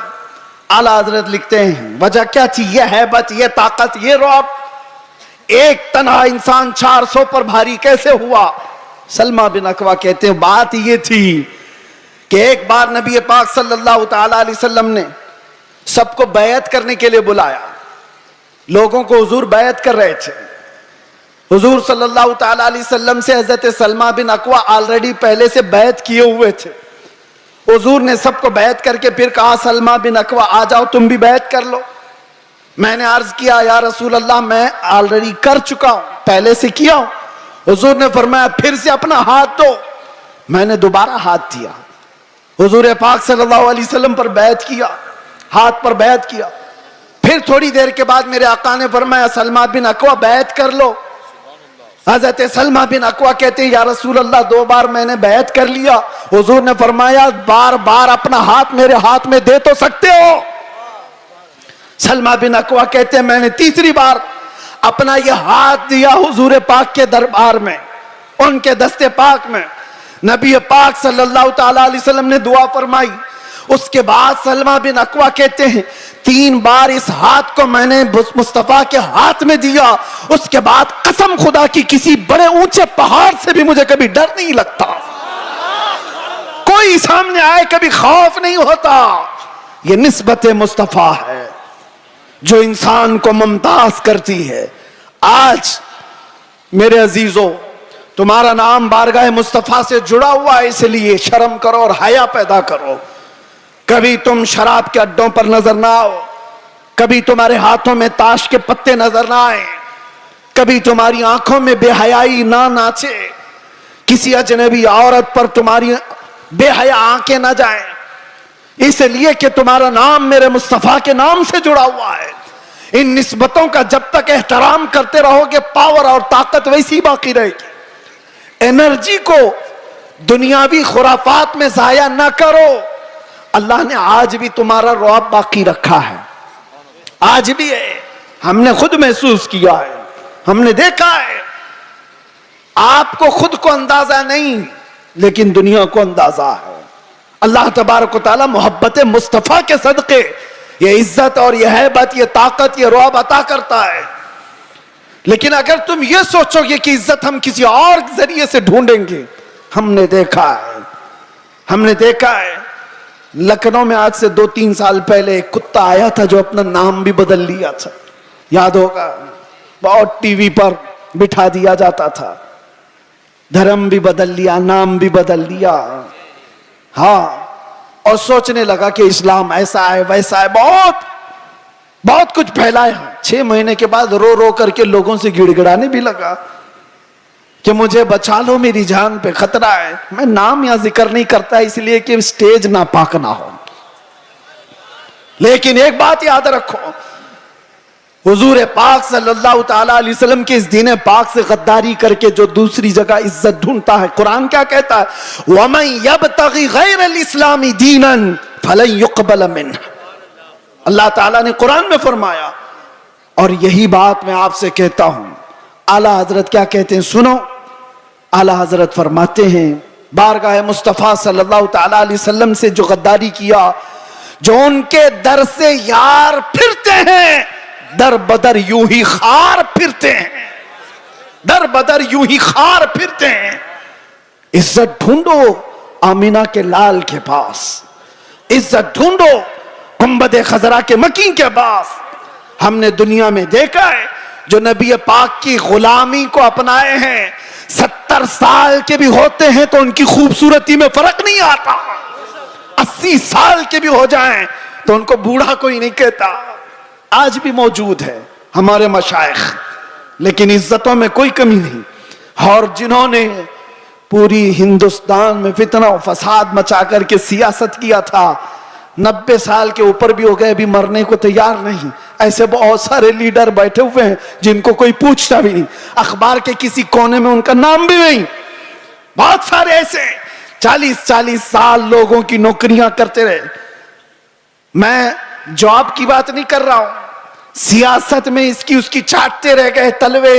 اعلیٰ حضرت لکھتے ہیں وجہ کیا تھی؟ یہ ہیبت، یہ طاقت، یہ رعب. ایک تنہا انسان 400 پر بھاری کیسے ہوا؟ سلمہ بن اکوع کہتے ہیں بات یہ تھی کہ ایک بار نبی پاک صلی اللہ تعالیٰ علیہ وسلم نے سب کو بیعت کرنے کے لیے بلایا. لوگوں کو حضور بیعت کر رہے تھے. حضور صلی اللہ تعالیٰ علیہ وسلم سے حضرت سلمہ بن اکوع آلریڈی پہلے سے بیعت کیے ہوئے تھے. حضور نے سب کو بیعت کر کے پھر کہا سلمہ بن اکوع آ جاؤ تم بھی بیعت کر لو. میں نے عرض کیا یا رسول اللہ میں آلریڈی کر چکا ہوں، پہلے سے کیا ہوں. حضور نے فرمایا پھر سے اپنا ہاتھ دو. میں نے دوبارہ ہاتھ دیا. حضور پاک صلی اللہ علیہ وسلم پر بیعت کیا، ہاتھ پر بیعت کیا. پھر تھوڑی دیر کے بعد میرے آقا نے فرمایا سلمہ بن اکوع بیعت کر لو. حضرت سلمہ بن اکوع کہتے ہیں یا رسول اللہ 2 بار میں نے بیعت کر لیا. حضور نے فرمایا بار بار اپنا ہاتھ میرے ہاتھ میں دے تو سکتے ہو. سلمہ بن اکوع کہتے ہیں میں نے 3ری بار اپنا یہ ہاتھ دیا حضور پاک کے دربار میں، ان کے دستے پاک میں. نبی پاک صلی اللہ تعالیٰ علیہ وسلم نے دعا فرمائی. اس کے بعد سلمہ بن اکوع کہتے ہیں 3 بار اس ہاتھ کو میں نے مصطفیٰ کے ہاتھ میں دیا. اس کے بعد قسم خدا کی کسی بڑے اونچے پہاڑ سے بھی مجھے کبھی ڈر نہیں لگتا، کوئی سامنے آئے کبھی خوف نہیں ہوتا. یہ نسبت مصطفیٰ ہے جو انسان کو ممتاز کرتی ہے. آج میرے عزیزو تمہارا نام بارگاہ مصطفیٰ سے جڑا ہوا ہے، اس لیے شرم کرو اور حیا پیدا کرو. کبھی تم شراب کے اڈوں پر نظر نہ آؤ، کبھی تمہارے ہاتھوں میں تاش کے پتے نظر نہ آئیں، کبھی تمہاری آنکھوں میں بے حیائی نہ ناچے، کسی اجنبی عورت پر تمہاری بے حیا آنکھیں نہ جائیں، اس لیے کہ تمہارا نام میرے مصطفیٰ کے نام سے جڑا ہوا ہے. ان نسبتوں کا جب تک احترام کرتے رہو گے پاور اور طاقت ویسی باقی رہے گی. انرجی کو دنیاوی خرافات میں ضائع نہ کرو. اللہ نے آج بھی تمہارا رعب باقی رکھا ہے، آج بھی ہے. ہم نے خود محسوس کیا ہے، ہم نے دیکھا ہے. آپ کو خود کو اندازہ نہیں لیکن دنیا کو اندازہ ہے. اللہ تبارک و تعالی محبت مصطفیٰ کے صدقے یہ عزت اور یہ ہیبت، یہ طاقت، یہ رعب عطا کرتا ہے. لیکن اگر تم یہ سوچو گے کہ عزت ہم کسی اور ذریعے سے ڈھونڈیں گے، ہم نے دیکھا ہے لکھنؤ میں آج سے 2-3 سال پہلے ایک کتا آیا تھا جو اپنا نام بھی بدل لیا تھا، یاد ہوگا، بہت ٹی وی پر بٹھا دیا جاتا تھا، دھرم بھی بدل لیا، نام بھی بدل لیا، ہاں، اور سوچنے لگا کہ اسلام ایسا ہے ویسا ہے، بہت کچھ پھیلایا. 6 مہینے کے بعد رو رو کر کے لوگوں سے گڑ گڑانے بھی لگا کہ مجھے بچا لو، میری جان پہ خطرہ ہے. میں نام یا ذکر نہیں کرتا اس لیے کہ سٹیج ناپاک نہ ہو، لیکن ایک بات یاد رکھو، حضور پاک صلی اللہ تعالی علیہ وسلم کے اس دین پاک سے غداری کر کے جو دوسری جگہ عزت ڈھونڈتا ہے، قرآن کیا کہتا ہے؟ وَمَن يَبْتَغِ غَيْرَ الْإِسْلَامِ دِينًا فَلَن يُقْبَلَ مِنْهُ. اللہ تعالیٰ نے قرآن میں فرمایا، اور یہی بات میں آپ سے کہتا ہوں. اعلیٰ حضرت کیا کہتے ہیں سنو. اعلیٰ حضرت فرماتے ہیں بارگاہ مصطفیٰ صلی اللہ تعالی علیہ وسلم سے جو غداری کیا، جو ان کے در سے یار پھرتے ہیں، در بدر یوں ہی خار پھرتے ہیں، در بدر یوں ہی خار پھرتے ہیں. عزت ڈھونڈو آمینہ کے لال کے پاس، عزت ڈھونڈو گنبد خضرا کے مکین کے پاس. ہم نے دنیا میں دیکھا ہے جو نبی پاک کی غلامی کو اپنائے ہیں، 70 سال کے بھی ہوتے ہیں تو ان کی خوبصورتی میں فرق نہیں آتا، 80 سال کے بھی ہو جائیں تو ان کو بوڑھا کوئی نہیں کہتا. آج بھی موجود ہے ہمارے مشائخ، لیکن عزتوں میں کوئی کمی نہیں. اور جنہوں نے پوری ہندوستان میں فتنہ و فساد مچا کر کے سیاست کیا تھا، 90 سال کے اوپر بھی ہو گئے، ابھی مرنے کو تیار نہیں. ایسے بہت سارے لیڈر بیٹھے ہوئے ہیں جن کو کوئی پوچھتا بھی نہیں، اخبار کے کسی کونے میں ان کا نام بھی نہیں. بہت سارے ایسے 40 سال لوگوں کی نوکریاں کرتے رہے. میں جاب کی بات نہیں کر رہا ہوں، سیاست میں اس کی چاٹتے رہ گئے تلوے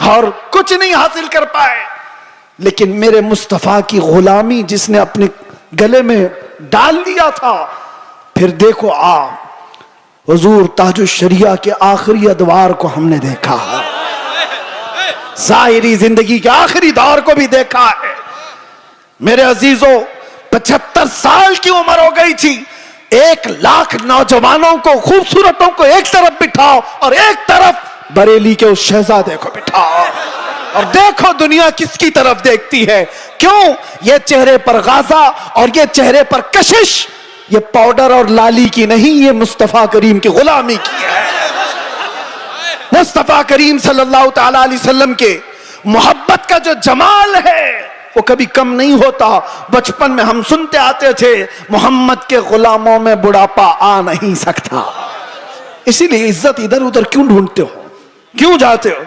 اور کچھ نہیں حاصل کر پائے. لیکن میرے مصطفیٰ کی غلامی جس نے اپنے گلے میں ڈال دیا تھا، پھر دیکھو حضور تاج الشریعہ کے آخری ادوار کو ہم نے دیکھا ہے، ظاہری زندگی کے آخری دور کو بھی دیکھا ہے. میرے عزیزوں 75 سال کی عمر ہو گئی تھی. 1 لاکھ نوجوانوں کو، خوبصورتوں کو ایک طرف بٹھاؤ اور ایک طرف بریلی کے اس شہزادے کو بٹھاؤ، اور دیکھو دنیا کس کی طرف دیکھتی ہے. کیوں؟ یہ چہرے پر غازہ اور یہ چہرے پر کشش یہ پاؤڈر اور لالی کی نہیں، یہ مصطفیٰ کریم کی غلامی کی ہے. مصطفیٰ کریم صلی اللہ تعالی علیہ وسلم کے محبت کا جو جمال ہے وہ کبھی کم نہیں ہوتا. بچپن میں ہم سنتے آتے تھے محمد کے غلاموں میں بڑھاپا آ نہیں سکتا. اسی لیے عزت ادھر ادھر کیوں ڈھونڈتے ہو، کیوں جاتے ہو؟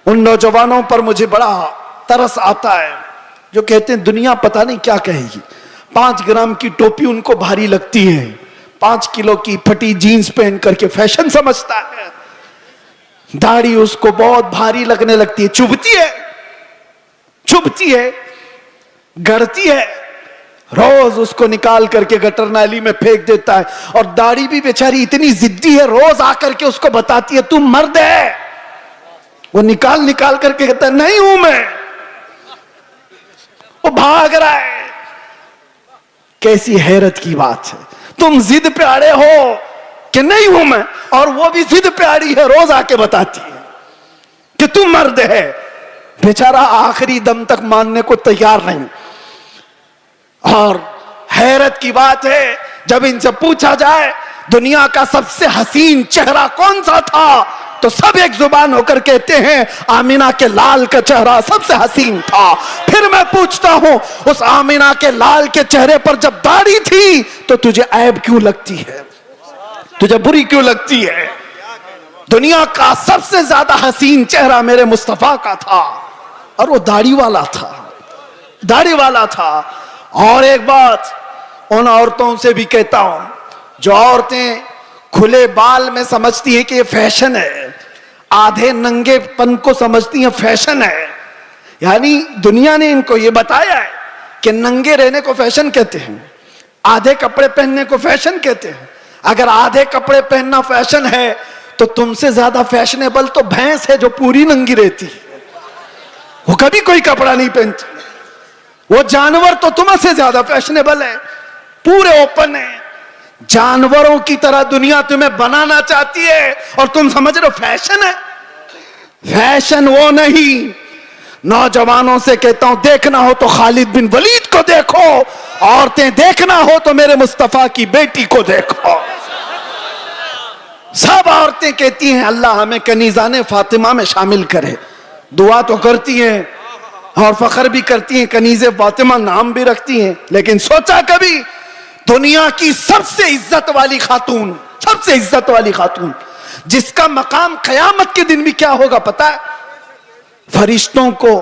ان نوجوانوں پر مجھے بڑا ترس آتا ہے جو کہتے ہیں دنیا پتہ نہیں کیا کہے گی. 5 گرام کی ٹوپی ان کو بھاری لگتی ہے، 5 کلو کی پھٹی جینز پہن کر کے فیشن سمجھتا ہے. داڑھی اس کو بہت بھاری لگنے لگتی ہے، چبھتی ہے، گڑتی ہے. روز اس کو نکال کر کے گٹر نالی میں پھینک دیتا ہے. اور داڑھی بھی بیچاری اتنی ضدی ہے، روز آ کر کے اس کو بتاتی ہے تم مرد ہے. وہ نکال کر کے کہتا ہے نہیں ہوں میں. وہ بھاگ رہا ہے. کیسی حیرت کی بات ہے، تم ضد پہ اڑے ہو کہ نہیں ہوں میں، اور وہ بھی ضد پہ اڑی ہے، روز آ کے بتاتی ہے کہ تم مرد ہے. بیچارہ آخری دم تک ماننے کو تیار نہیں. اور حیرت کی بات ہے جب ان سے پوچھا جائے دنیا کا سب سے حسین چہرہ کون سا تھا تو سب ایک زبان ہو کر کہتے ہیں آمینہ کے لال کا چہرہ سب سے حسین تھا. پھر میں پوچھتا ہوں اس آمینہ کے لال کے چہرے پر جب داڑھی تھی تو تجھے عیب کیوں لگتی ہے، تجھے بری کیوں لگتی ہے؟ دنیا کا سب سے زیادہ حسین چہرہ میرے مصطفیٰ کا تھا، اور وہ داڑھی والا تھا. اور ایک بات ان عورتوں سے بھی کہتا ہوں جو عورتیں کھلے بال میں سمجھتی ہیں کہ یہ فیشن ہے، آدھے ننگے پن کو سمجھتی ہیں فیشن ہے، یعنی دنیا نے ان کو یہ بتایا ہے کہ ننگے رہنے کو فیشن کہتے ہیں, آدھے کپڑے پہننے کو فیشن کہتے ہیں. اگر آدھے کپڑے پہننا فیشن ہے تو تم سے زیادہ فیشنیبل تو بھینس ہے جو پوری ننگی رہتی ہے, وہ کبھی کوئی کپڑا نہیں پہنتی. وہ جانور تو تم سے زیادہ فیشنیبل ہے, پورے اوپن ہے. جانوروں کی طرح دنیا تمہیں بنانا چاہتی ہے اور تم سمجھ رہے ہو فیشن ہے. فیشن وہ نہیں. نوجوانوں سے کہتا ہوں, دیکھنا ہو تو خالد بن ولید کو دیکھو, عورتیں دیکھنا ہو تو میرے مصطفیٰ کی بیٹی کو دیکھو. سب عورتیں کہتی ہیں اللہ ہمیں کنیزان فاطمہ میں شامل کرے, دعا تو کرتی ہیں اور فخر بھی کرتی ہیں, کنیز فاطمہ نام بھی رکھتی ہیں. لیکن سوچا کبھی دنیا کی سب سے عزت والی خاتون, سب سے عزت والی خاتون, جس کا مقام قیامت کے دن بھی کیا ہوگا پتا ہے؟ فرشتوں کو,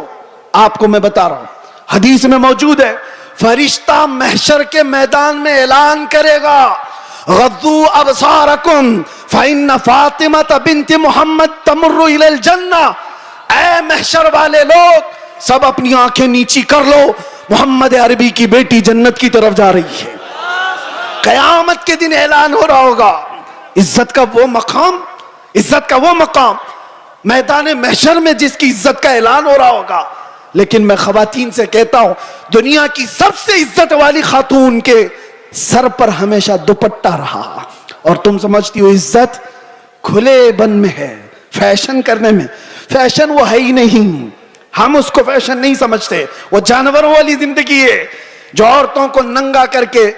آپ کو میں بتا رہا ہوں, حدیث میں موجود ہے, فرشتہ محشر کے میدان میں اعلان کرے گا غضوا ابصارکم فإن فاطمہ بنت محمد تمر الی الجنہ. اے محشر والے لوگ سب اپنی آنکھیں نیچی کر لو, محمد عربی کی بیٹی جنت کی طرف جا رہی ہے. قیامت کے دن اعلان ہو رہا ہوگا. عزت کا وہ مقام, عزت کا وہ مقام میدان محشر میں جس کی عزت کا اعلان ہو رہا ہوگا. لیکن میں خواتین سے کہتا ہوں, دنیا کی سب سے عزت والی خاتون کے سر پر ہمیشہ دوپٹہ رہا, اور تم سمجھتی ہو عزت کھلے بن میں ہے, فیشن کرنے میں. فیشن وہ ہے ہی نہیں, ہم اس کو فیشن نہیں سمجھتے. وہ جانوروں والی زندگی ہے جو عورتوں کو ننگا کر کے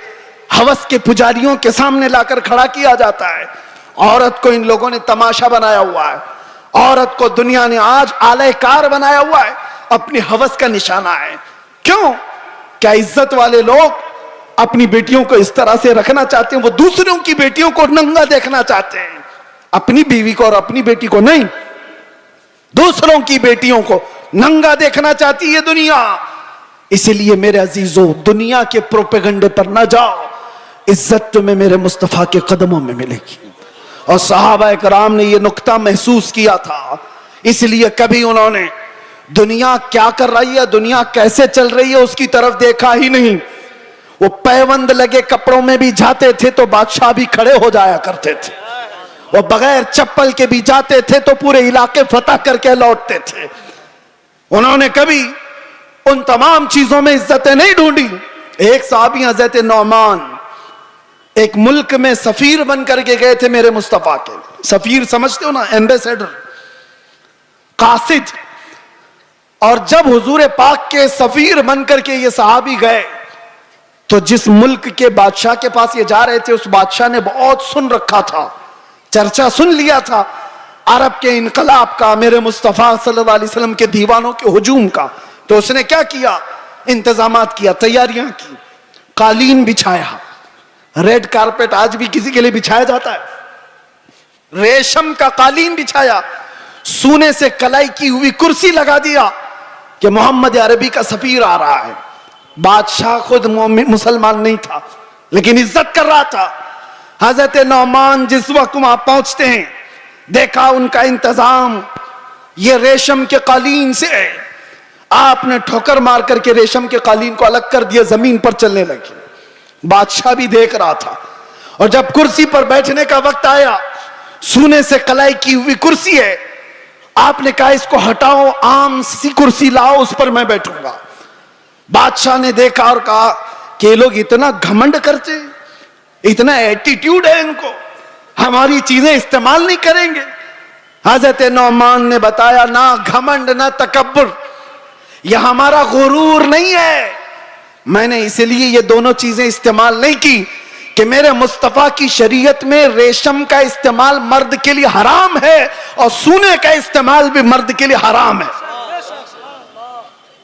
ہوس کے پجاریوں کے سامنے لا کر کھڑا کیا جاتا ہے. عورت کو ان لوگوں نے تماشا بنایا ہوا ہے, عورت کو دنیا نے آج آلہ کار بنایا ہوا ہے, اپنی ہوس کا نشانہ ہے. کیوں؟ کیا عزت والے لوگ اپنی بیٹیوں کو اس طرح سے رکھنا چاہتے ہیں؟ وہ دوسروں کی بیٹیوں کو ننگا دیکھنا چاہتے ہیں, اپنی بیوی کو اور اپنی بیٹی کو نہیں. دوسروں کی بیٹیوں کو ننگا دیکھنا چاہتی ہے دنیا. اسی لیے میرے عزیزو, دنیا کے پروپیگنڈے پر نہ جاؤ, عزت تمہیں میرے مصطفیٰ کے قدموں میں ملے گی. اور صحابہ کرام نے یہ نقطہ محسوس کیا تھا, اس لیے کبھی انہوں نے دنیا کیا کر رہی ہے, دنیا کیسے چل رہی ہے اس کی طرف دیکھا ہی نہیں. وہ پیوند لگے کپڑوں میں بھی جاتے تھے تو بادشاہ بھی کھڑے ہو جایا کرتے تھے, وہ بغیر چپل کے بھی جاتے تھے تو پورے علاقے فتح کر کے لوٹتے تھے. انہوں نے کبھی ان تمام چیزوں میں عزتیں نہیں ڈھونڈی. ایک صحابی حضرت نعمان ایک ملک میں سفیر بن کر کے گئے تھے میرے مصطفیٰ کے. سفیر سمجھتے ہو نا, ایمبیسیڈر, قاصد. اور جب حضور پاک کے سفیر بن کر کے یہ صحابی گئے تو جس ملک کے بادشاہ کے پاس یہ جا رہے تھے, اس بادشاہ نے بہت سن رکھا تھا, چرچا سن لیا تھا عرب کے انقلاب کا, میرے مصطفیٰ صلی اللہ علیہ وسلم کے دیوانوں کے ہجوم کا. تو اس نے کیا کیا؟ انتظامات کیا, تیاریاں کی, قالین بچھایا. ریڈ کارپیٹ آج بھی کسی کے لیے بچھایا جاتا ہے, ریشم کا قالین بچھایا, سونے سے کلائی کی ہوئی کرسی لگا دیا کہ محمد عربی کا سفیر آ رہا ہے. بادشاہ خود مسلمان نہیں تھا لیکن عزت کر رہا تھا. حضرت نعمان جس وقت وہاں پہنچتے ہیں, دیکھا ان کا انتظام یہ ریشم کے قالین سے ہے. آپ نے ٹھوکر مار کر کے ریشم کے قالین کو الگ کر دیا, زمین پر چلنے لگے. بادشاہ بھی دیکھ رہا تھا, اور جب کرسی پر بیٹھنے کا وقت آیا, سونے سے کلائی کی ہوئی کرسی ہے, آپ نے کہا اس کو ہٹاؤ, عام سی کرسی لاؤ, اس پر میں بیٹھوں گا. بادشاہ نے دیکھا اور کہا کہ یہ لوگ اتنا گھمنڈ کرتے, اتنا ایٹیٹیوڈ ہے ان کو, ہماری چیزیں استعمال نہیں کریں گے. حضرت نعمان نے بتایا نہ گھمنڈ نہ تکبر, یہ ہمارا غرور نہیں ہے. میں نے اس لیے یہ دونوں چیزیں استعمال نہیں کی کہ میرے مصطفیٰ کی شریعت میں ریشم کا استعمال مرد کے لیے حرام ہے اور سونے کا استعمال بھی مرد کے لیے حرام ہے.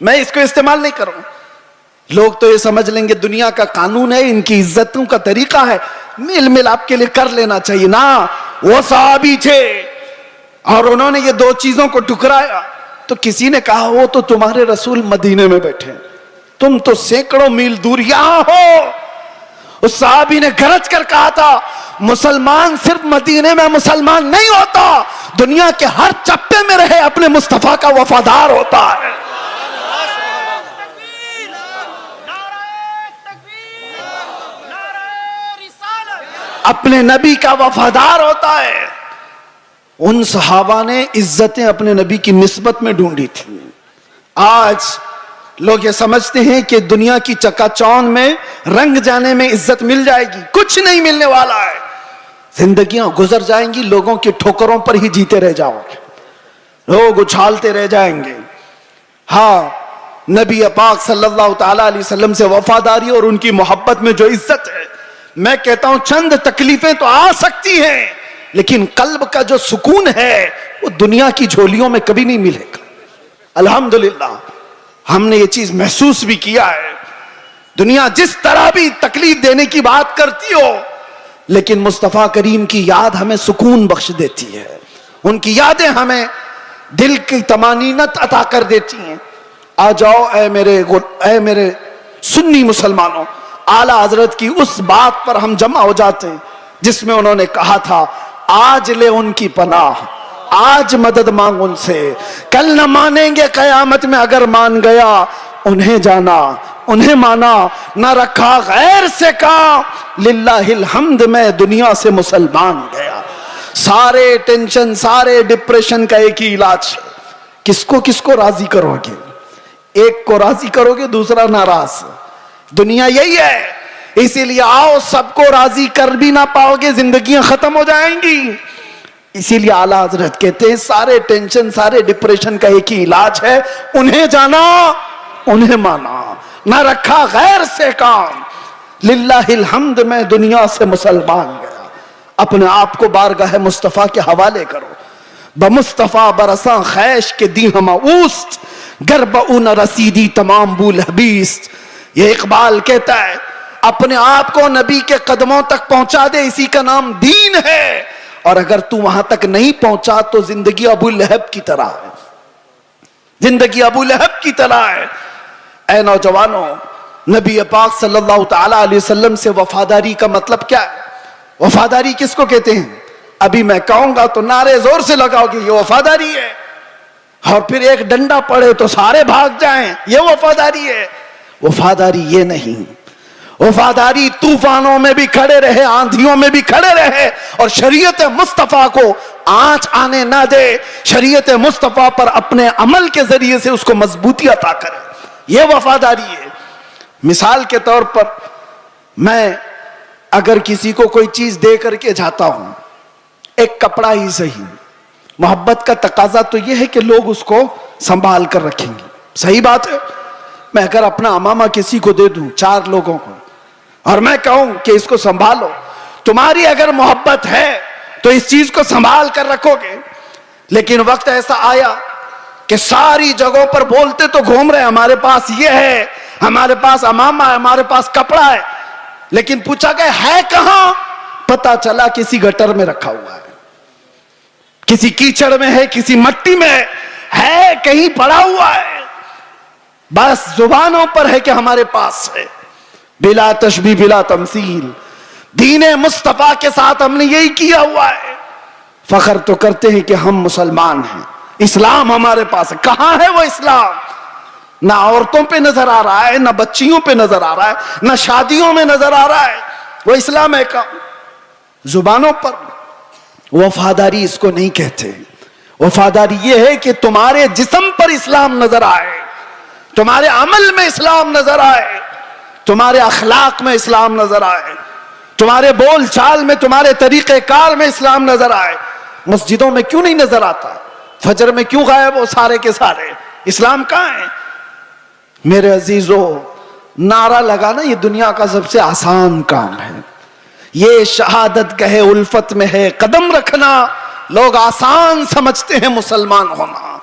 میں اس کو استعمال نہیں کروں. لوگ تو یہ سمجھ لیں گے دنیا کا قانون ہے, ان کی عزتوں کا طریقہ ہے, میل ملاپ کے لیے کر لینا چاہیے. نا, وہ صحابی تھے اور انہوں نے یہ دو چیزوں کو ٹکرایا. تو کسی نے کہا وہ تو تمہارے رسول مدینے میں بیٹھے, تم تو سینکڑوں میل دور یہاں ہو. اس صحابی نے گرج کر کہا تھا مسلمان صرف مدینے میں مسلمان نہیں ہوتا, دنیا کے ہر چپے میں رہے اپنے مصطفیٰ کا وفادار ہوتا ہے. اپنے نبی کا وفادار ہوتا ہے. ان صحابہ نے عزتیں اپنے نبی کی نسبت میں ڈھونڈی تھی. آج لوگ یہ سمجھتے ہیں کہ دنیا کی چکا چوند میں رنگ جانے میں عزت مل جائے گی. کچھ نہیں ملنے والا ہے. زندگیاں گزر جائیں گی, لوگوں کی ٹھوکروں پر ہی جیتے رہ جاؤ گے, لوگ اچھالتے رہ جائیں گے. ہاں, نبی پاک صلی اللہ تعالی علیہ وسلم سے وفاداری اور ان کی محبت میں جو عزت ہے, میں کہتا ہوں چند تکلیفیں تو آ سکتی ہیں, لیکن قلب کا جو سکون ہے وہ دنیا کی جھولیوں میں کبھی نہیں ملے گا. الحمدللہ ہم نے یہ چیز محسوس بھی کیا ہے. دنیا جس طرح بھی تکلیف دینے کی بات کرتی ہو, لیکن مصطفیٰ کریم کی یاد ہمیں سکون بخش دیتی ہے. ان کی یادیں ہمیں دل کی طمانینت عطا کر دیتی ہیں. آ جاؤ اے میرے سنی مسلمانوں, اعلیٰ حضرت کی اس بات پر ہم جمع ہو جاتے ہیں جس میں انہوں نے کہا تھا, آج لے ان کی پناہ, آج مدد مانگ ان سے, کل نہ مانیں گے قیامت میں اگر مان گیا. انہیں جانا, انہیں مانا, نہ رکھا غیر سے کام, للہ الحمد میں دنیا سے مسلمان گیا. سارے ٹینشن, سارے ڈپریشن کا ایک ہی علاج ہے, کس کو راضی کرو گے. ایک کو راضی کرو گے, دوسرا ناراض. دنیا یہی ہے. اسی لیے آؤ, سب کو راضی کر بھی نہ پاؤ گے, زندگیاں ختم ہو جائیں گی. اسی لیے اعلیٰ حضرت کہتے ہیں سارے ٹینشن, سارے ڈپریشن کا ایک ہی علاج ہے, انہیں جانا, انہیں مانا, نہ رکھا غیر سے کام, للہ الحمد میں دنیا سے مسلمان گیا. اپنے آپ کو بارگاہ مصطفیٰ کے حوالے کرو. بمصطفیٰ برساں خیش کے دی ہم اوست, گرب اون رسیدی تمام بول حبیست. یہ اقبال کہتا ہے اپنے آپ کو نبی کے قدموں تک پہنچا دے, اسی کا نام دین ہے. اور اگر تو وہاں تک نہیں پہنچا تو زندگی ابو لہب کی طرح ہے, زندگی ابو لہب کی طرح ہے. اے نوجوانوں, نبی پاک صلی اللہ تعالی علیہ وسلم سے وفاداری کا مطلب کیا ہے؟ وفاداری کس کو کہتے ہیں؟ ابھی میں کہوں گا تو نعرے زور سے لگاؤ گے, یہ وفاداری ہے. اور پھر ایک ڈنڈا پڑے تو سارے بھاگ جائیں, یہ وفاداری ہے. وفاداری یہ نہیں. وفاداری طوفانوں میں بھی کھڑے رہے, آندھیوں میں بھی کھڑے رہے, اور شریعت مصطفیٰ کو آنچ آنے نہ دے, شریعت مصطفیٰ پر اپنے عمل کے ذریعے سے اس کو مضبوطی عطا کرے. یہ وفاداری ہے. مثال کے طور پر میں اگر کسی کو کوئی چیز دے کر کے جاتا ہوں, ایک کپڑا ہی صحیح, محبت کا تقاضا تو یہ ہے کہ لوگ اس کو سنبھال کر رکھیں گے. صحیح بات ہے. میں اگر اپنا امامہ کسی کو دے دوں, 4 لوگوں کو, اور میں کہوں کہ اس کو سنبھالو, تمہاری اگر محبت ہے تو اس چیز کو سنبھال کر رکھو گے. لیکن وقت ایسا آیا کہ ساری جگہوں پر بولتے تو گھوم رہے, ہمارے پاس یہ ہے, ہمارے پاس امامہ ہے, ہمارے پاس کپڑا ہے, لیکن پوچھا گیا ہے کہاں؟ پتا چلا کسی گٹر میں رکھا ہوا ہے, کسی کیچڑ میں ہے, کسی مٹی میں ہے, کہیں پڑا ہوا ہے. بس زبانوں پر ہے کہ ہمارے پاس ہے. بلا تشبیہ بلا تمثیل, دین مصطفیٰ کے ساتھ ہم نے یہی کیا ہوا ہے. فخر تو کرتے ہیں کہ ہم مسلمان ہیں, اسلام ہمارے پاس ہے. کہاں ہے وہ اسلام؟ نہ عورتوں پہ نظر آ رہا ہے, نہ بچیوں پہ نظر آ رہا ہے, نہ شادیوں میں نظر آ رہا ہے. وہ اسلام ہے کہاں؟ زبانوں پر. وفاداری اس کو نہیں کہتے. وفاداری یہ ہے کہ تمہارے جسم پر اسلام نظر آئے, تمہارے عمل میں اسلام نظر آئے, تمہارے اخلاق میں اسلام نظر آئے, تمہارے بول چال میں, تمہارے طریقہ کار میں اسلام نظر آئے. مسجدوں میں کیوں نہیں نظر آتا؟ فجر میں کیوں غائب ہو سارے کے سارے؟ اسلام کہاں ہے؟ میرے عزیزو, نعرہ لگانا یہ دنیا کا سب سے آسان کام ہے. یہ شہادت گہے الفت میں ہے قدم رکھنا, لوگ آسان سمجھتے ہیں مسلمان ہونا.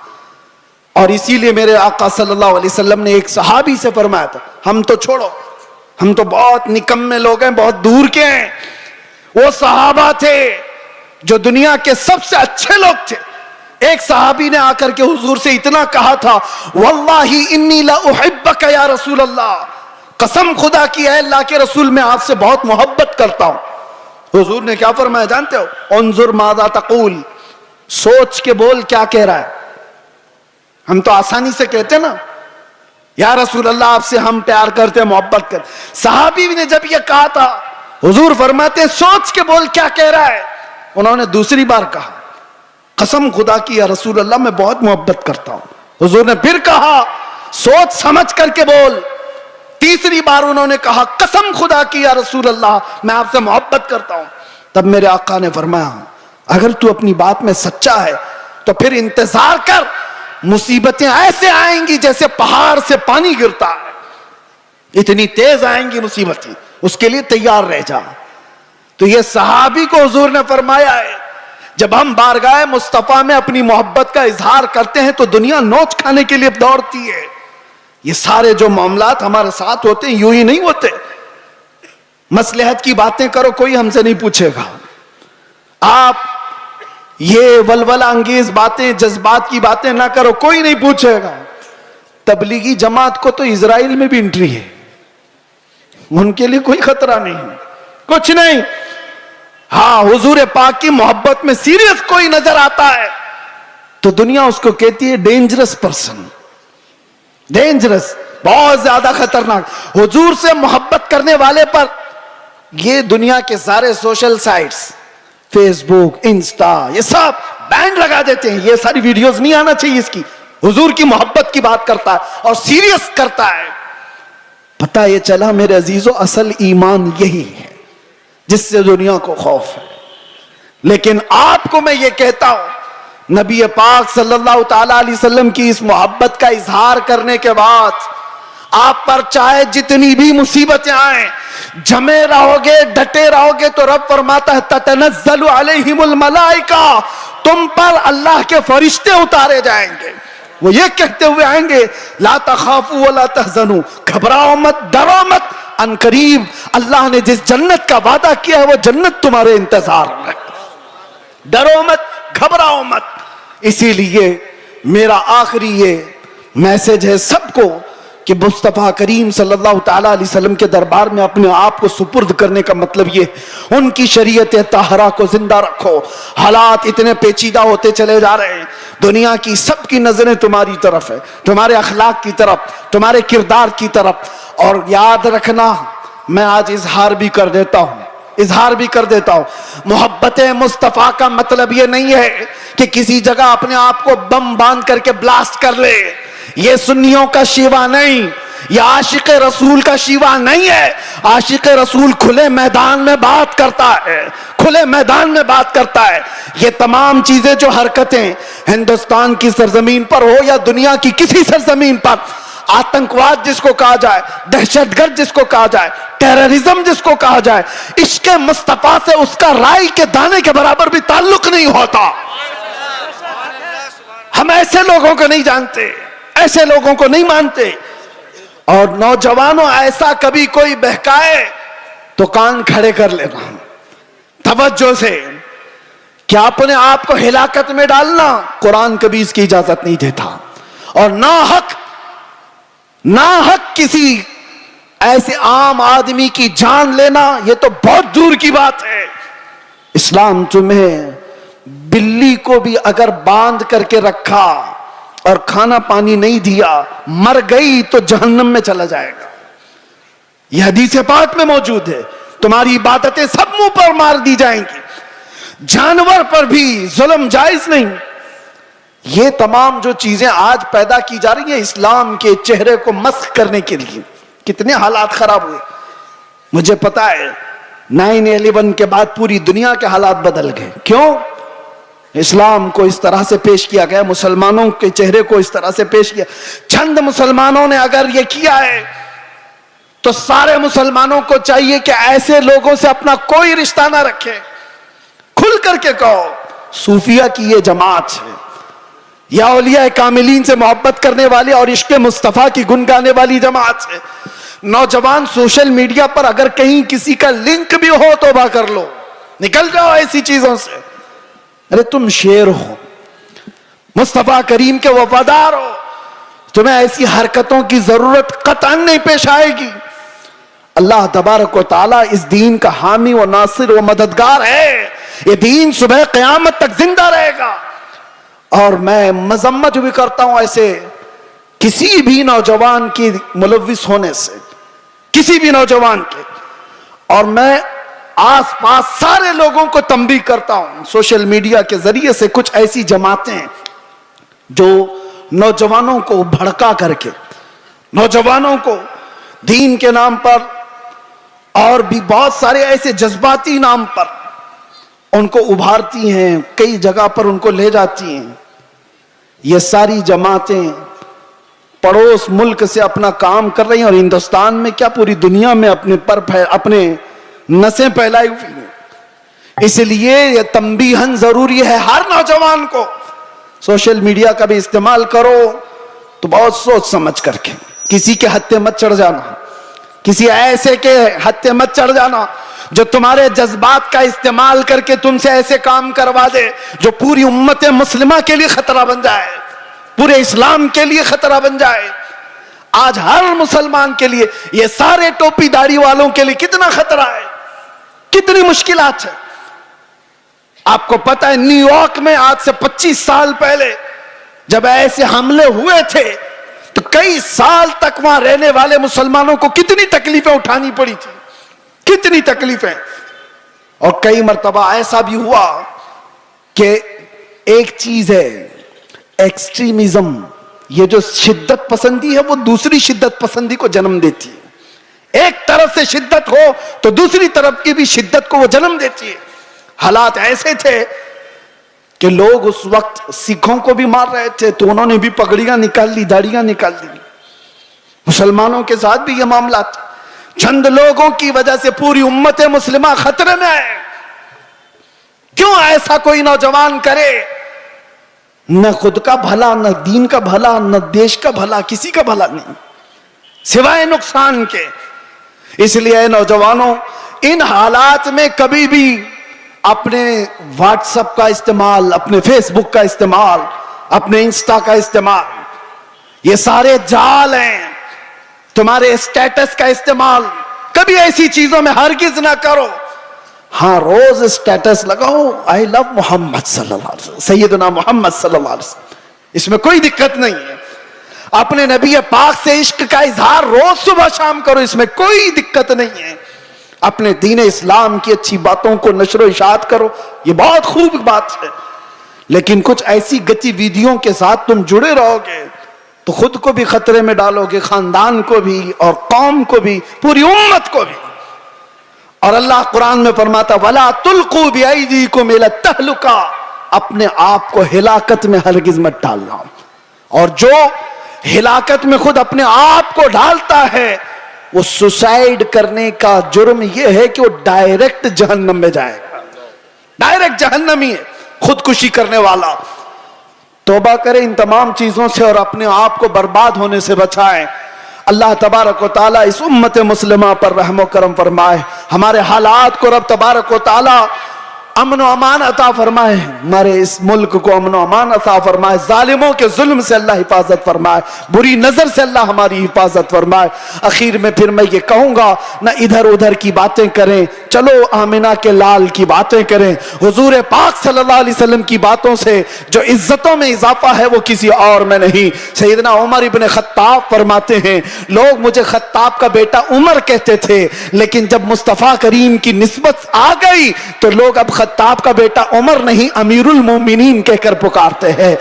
اور اسی لیے میرے آقا صلی اللہ علیہ وسلم نے ایک صحابی سے فرمایا تھا, ہم تو چھوڑو, ہم تو بہت نکمے لوگ ہیں, بہت دور کے ہیں. وہ صحابہ تھے جو دنیا کے سب سے اچھے لوگ تھے. ایک صحابی نے آ کر کے حضور سے اتنا کہا تھا, واللہ انی لا احبک یا رسول اللہ, قسم خدا کی ہے اللہ کے رسول میں آپ سے بہت محبت کرتا ہوں. حضور نے کیا فرمایا جانتے ہو؟ انظر ماذا تقول, سوچ کے بول کیا کہہ رہا ہے. ہم تو آسانی سے کہتے نا یا رسول اللہ آپ سے ہم پیار کرتے ہیں, محبت کرتے. صحابی نے جب یہ کہا تھا حضور فرماتے ہیں سوچ کے بول کیا کہہ رہا ہے. انہوں نے دوسری بار کہا قسم خدا کی یا رسول اللہ میں بہت محبت کرتا ہوں. حضور نے پھر کہا سوچ سمجھ کر کے بول. تیسری بار انہوں نے کہا قسم خدا کی یا رسول اللہ میں آپ سے محبت کرتا ہوں. تب میرے آقا نے فرمایا اگر تو اپنی بات میں سچا ہے تو پھر انتظار کر, مصیبتیں ایسے آئیں گی جیسے پہاڑ سے پانی گرتا ہے, اتنی تیز آئیں گی مصیبتیں, اس کے لیے تیار رہ جا. تو یہ صحابی کو حضور نے فرمایا ہے جب ہم بارگاہ مصطفیٰ میں اپنی محبت کا اظہار کرتے ہیں تو دنیا نوچ کھانے کے لیے دوڑتی ہے. یہ سارے جو معاملات ہمارے ساتھ ہوتے ہیں یوں ہی نہیں ہوتے. مصلحت کی باتیں کرو کوئی ہم سے نہیں پوچھے گا. آپ یہ ولولہ انگیز باتیں جذبات کی باتیں نہ کرو کوئی نہیں پوچھے گا. تبلیغی جماعت کو تو اسرائیل میں بھی انٹری ہے, ان کے لیے کوئی خطرہ نہیں, کچھ نہیں. ہاں حضور پاک کی محبت میں سیریس کوئی نظر آتا ہے تو دنیا اس کو کہتی ہے ڈینجرس پرسن, ڈینجرس, بہت زیادہ خطرناک. حضور سے محبت کرنے والے پر یہ دنیا کے سارے سوشل سائٹس, فیس بک, انسٹا, یہ سب بینڈ لگا دیتے ہیں. یہ ساری ویڈیوز نہیں آنا چاہیے اس کی. حضور کی محبت کی بات کرتا ہے اور سیریس کرتا ہے. پتہ یہ چلا میرے عزیزو اصل ایمان یہی ہے جس سے دنیا کو خوف ہے. لیکن آپ کو میں یہ کہتا ہوں نبی پاک صلی اللہ تعالی علیہ وسلم کی اس محبت کا اظہار کرنے کے بعد آپ پر چاہے جتنی بھی مصیبتیں آئیں جمے رہو گے, ڈٹے رہو گے تو رب فرماتا ہے تتنزل علیہم الملائکہ, تم پر اللہ کے فرشتے اتارے جائیں گے. وہ یہ کہتے ہوئے آئیں گے لا تخافوا ولا تحزنوا, گھبراؤ مت, ڈرو مت, ان قریب اللہ نے جس جنت کا وعدہ کیا ہے وہ جنت تمہارے انتظار میں, ڈرو مت, گھبراؤ مت. اسی لیے میرا آخری یہ میسج ہے سب کو کہ مصطفیٰ کریم صلی اللہ تعالیٰ علیہ وسلم کے دربار میں اپنے آپ کو سپرد کرنے کا مطلب یہ ان کی شریعت طاہرہ کو زندہ رکھو. حالات اتنے پیچیدہ ہوتے چلے جا رہے ہیں, دنیا کی سب کی نظریں تمہاری طرف ہے, تمہارے اخلاق کی طرف, تمہارے کردار کی طرف. اور یاد رکھنا میں آج اظہار بھی کر دیتا ہوں, محبت مصطفیٰ کا مطلب یہ نہیں ہے کہ کسی جگہ اپنے آپ کو بم باندھ کر کے بلاسٹ کر لے. یہ سنیوں کا شیوا نہیں, یہ عاشق رسول کا شیوا نہیں ہے. عاشق رسول کھلے میدان میں بات کرتا ہے, کھلے میدان میں بات کرتا ہے. یہ تمام چیزیں جو حرکتیں ہندوستان کی سرزمین پر ہو یا دنیا کی کسی سرزمین پر, آتنکواد جس کو کہا جائے, دہشت گرد جس کو کہا جائے, ٹیررزم جس کو کہا جائے, عشق مصطفیٰ سے اس کا رائی کے دانے کے برابر بھی تعلق نہیں ہوتا. ہم ایسے لوگوں کو نہیں جانتے, ایسے لوگوں کو نہیں مانتے. اور نوجوانوں ایسا کبھی کوئی بہکائے تو کان کھڑے کر لینا توجہ سے, کیا اپنے آپ کو ہلاکت میں ڈالنا قرآن کبھی اس کی اجازت نہیں دیتا. اور ناحق کسی ایسے عام آدمی کی جان لینا یہ تو بہت دور کی بات ہے. اسلام تمہیں بلی کو بھی اگر باندھ کر کے رکھا اور کھانا پانی نہیں دیا, مر گئی تو جہنم میں چلا جائے گا. یہ حدیث پاک میں موجود ہے. تمہاری عبادتیں سب منہ پر مار دی جائیں گی, جانور پر بھی ظلم جائز نہیں. یہ تمام جو چیزیں آج پیدا کی جا رہی ہیں اسلام کے چہرے کو مسخ کرنے کے لیے, کتنے حالات خراب ہوئے. مجھے پتا ہے 9/11 کے بعد پوری دنیا کے حالات بدل گئے. کیوں؟ اسلام کو اس طرح سے پیش کیا گیا, مسلمانوں کے چہرے کو اس طرح سے پیش کیا. چند مسلمانوں نے اگر یہ کیا ہے تو سارے مسلمانوں کو چاہیے کہ ایسے لوگوں سے اپنا کوئی رشتہ نہ رکھے. کھل کر کے کہو صوفیہ کی یہ جماعت ہے یا اولیاء کاملین سے محبت کرنے والی اور عشق مصطفیٰ کی گن گانے والی جماعت ہے. نوجوان سوشل میڈیا پر اگر کہیں کسی کا لنک بھی ہو توبہ کر لو, نکل جاؤ ایسی چیزوں سے. ارے تم شیر ہو, مصطفیٰ کریم کے وفادار ہو, تمہیں ایسی حرکتوں کی ضرورت قطعاً نہیں پیش آئے گی. اللہ تبارک و تعالیٰ اس دین کا حامی و ناصر و مددگار ہے. یہ دین صبح قیامت تک زندہ رہے گا. اور میں مذمت بھی کرتا ہوں ایسے کسی بھی نوجوان کی ملوث ہونے سے, کسی بھی نوجوان کے. اور میں آس پاس سارے لوگوں کو تنبیہ کرتا ہوں، سوشل میڈیا کے ذریعے سے کچھ ایسی جماعتیں جو نوجوانوں کو بھڑکا کر کے، نوجوانوں کو دین کے نام پر اور بھی بہت سارے ایسے جذباتی نام پر ان کو ابھارتی ہیں، کئی جگہ پر ان کو لے جاتی ہیں. یہ ساری جماعتیں پڑوس ملک سے اپنا کام کر رہی ہیں، اور ہندوستان میں کیا پوری دنیا میں اپنے نسیں پھیلائی ہوئی ہیں. اس لیے یہ تنبیہاً ضروری ہے ہر نوجوان کو، سوشل میڈیا کا بھی استعمال کرو تو بہت سوچ سمجھ کر کے، کسی کے ہتھے مت چڑھ جانا، کسی ایسے کے ہتھے مت چڑھ جانا جو تمہارے جذبات کا استعمال کر کے تم سے ایسے کام کروا دے جو پوری امت مسلمہ کے لیے خطرہ بن جائے، پورے اسلام کے لیے خطرہ بن جائے. آج ہر مسلمان کے لیے، یہ سارے ٹوپی داڑھی والوں کے لیے کتنا خطرہ ہے، کتنی مشکلات ہے. آپ کو پتہ ہے نیو یارک میں آج سے 25 سال پہلے جب ایسے حملے ہوئے تھے تو کئی سال تک وہاں رہنے والے مسلمانوں کو کتنی تکلیفیں اٹھانی پڑی تھی، کتنی تکلیفیں. اور کئی مرتبہ ایسا بھی ہوا کہ ایک چیز ہے ایکسٹریمزم، یہ جو شدت پسندی ہے وہ دوسری شدت پسندی کو جنم دیتی ہے. ایک طرف سے شدت ہو تو دوسری طرف کی بھی شدت کو وہ جنم دیتی ہے. حالات ایسے تھے کہ لوگ اس وقت سکھوں کو بھی مار رہے تھے تو انہوں نے بھی پگڑیاں نکال لی، داڑیاں نکال لی. مسلمانوں کے ساتھ بھی یہ معاملات، چند لوگوں کی وجہ سے پوری امت مسلمہ خطرے میں ہے. کیوں ایسا کوئی نوجوان کرے؟ نہ خود کا بھلا، نہ دین کا بھلا، نہ دیش کا بھلا، کسی کا بھلا نہیں سوائے نقصان کے. اس لیے اے نوجوانوں، ان حالات میں کبھی بھی اپنے واٹس ایپ کا استعمال، اپنے فیس بک کا استعمال، اپنے انسٹا کا استعمال، یہ سارے جال ہیں. تمہارے اسٹیٹس کا استعمال کبھی ایسی چیزوں میں ہرگز نہ کرو. ہاں روز اسٹیٹس لگاؤ آئی لو محمد صلی اللہ علیہ وسلم، سیدنا محمد صلی اللہ علیہ وسلم، اس میں کوئی دقت نہیں ہے. اپنے نبی پاک سے عشق کا اظہار روز صبح شام کرو، اس میں کوئی دقت نہیں ہے. اپنے دین اسلام کی اچھی باتوں کو نشر و اشاعت کرو، یہ بہت خوب بات ہے. لیکن کچھ ایسی گتی ویدیوں کے ساتھ تم جڑے رہو گے تو خود کو بھی خطرے میں ڈالو گے، خاندان کو بھی اور قوم کو بھی، پوری امت کو بھی. اور اللہ قرآن میں فرماتا وَلَا تُلْقُوا بِأَيْدِيكُمْ إِلَى التَّهْلُكَةِ، اپنے آپ کو ہلاکت میں ہرگز مت ڈالنا. اور جو ہلاکت میں خود اپنے آپ کو ڈالتا ہے وہ سوسائیڈ کرنے کا جرم یہ ہے کہ وہ ڈائریکٹ جہنم میں جائے گا، ڈائریکٹ جہنمی ہے خودکشی کرنے والا. توبہ کریں ان تمام چیزوں سے اور اپنے آپ کو برباد ہونے سے بچائیں. اللہ تبارک و تعالیٰ اس امت مسلمہ پر رحم و کرم فرمائے. ہمارے حالات کو رب تبارک و تعالیٰ امن و امان عطا فرمائے، ہمارے اس ملک کو امن و امان عطا فرمائے، ظالموں کے ظلم سے اللہ حفاظت فرمائے، بری نظر سے اللہ ہماری حفاظت فرمائے. اخیر میں پھر میں یہ کہوں گا نہ ادھر ادھر کی باتیں کریں، چلو آمنہ کے لال کی باتیں کریں. حضور پاک صلی اللہ علیہ وسلم کی باتوں سے جو عزتوں میں اضافہ ہے وہ کسی اور میں نہیں. سیدنا عمر ابن خطاب فرماتے ہیں لوگ مجھے خطاب کا بیٹا عمر کہتے تھے، لیکن جب مصطفیٰ کریم کی نسبت آ گئی تو لوگ اب خطاب کا بیٹا عمر نہیں امیر المومنین کہہ کر پکارتے ہیں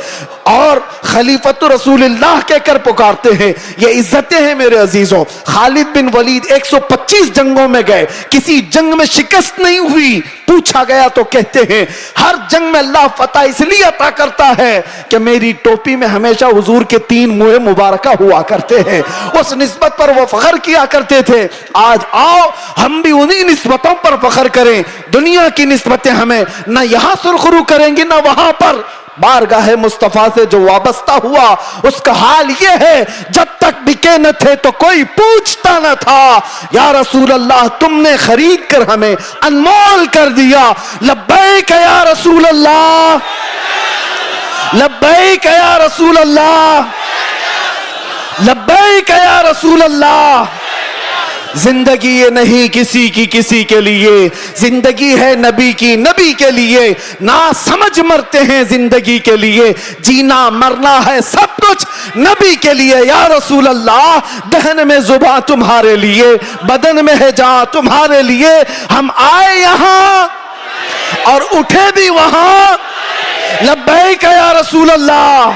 اور خلیفۃ رسول اللہ کہہ کر پکارتے ہیں. یہ عزتیں ہیں میرے عزیزوں. خالد بن ولید 125 جنگوں میں گئے، کسی جنگ میں شکست نہیں ہوئی. پوچھا گیا تو کہتے ہیں ہر جنگ میں اللہ فتح اس لیے عطا کرتا ہے کہ میری ٹوپی میں ہمیشہ حضور کے 3 منہ مبارکہ ہوا کرتے ہیں. اس نسبت پر وہ فخر کیا کرتے تھے. آج آؤ ہم بھی انہی نسبتوں پر فخر کریں. دنیا کی نسبتیں ہمیں نہ یہاں سرخرو کریں گی نہ وہاں پر. بارگاہ مصطفیٰ سے جو وابستہ ہوا اس کا حال یہ ہے جب تک بکے نہ تھے تو کوئی پوچھتا نہ تھا. یا رسول اللہ تم نے خرید کر ہمیں انمول کر دیا. لبیک یا رسول اللہ، لبیک یا رسول اللہ، لبیک یا رسول اللہ. زندگی یہ نہیں کسی کی کسی کے لیے، زندگی ہے نبی کی نبی کے لیے، نہ سمجھ مرتے ہیں زندگی کے لیے، جینا مرنا ہے سب کچھ نبی کے لیے۔ یا رسول اللہ، دہن میں زباں تمہارے لیے، بدن میں ہے جان تمہارے لیے، ہم آئے یہاں اور اٹھے بھی وہاں، لبیک یا رسول اللہ۔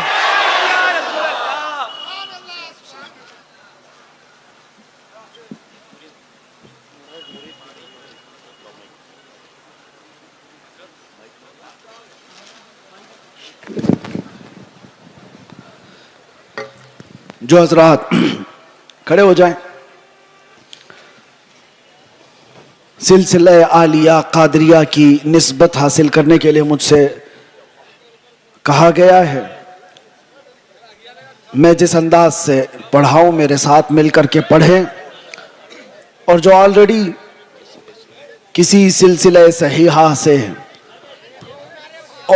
جو حضرات کھڑے ہو جائیں، سلسلہ عالیہ قادریہ کی نسبت حاصل کرنے کے لیے مجھ سے کہا گیا ہے، میں جس انداز سے پڑھاؤں میرے ساتھ مل کر کے پڑھیں، اور جو آلریڈی کسی سلسلہ صحیحہ سے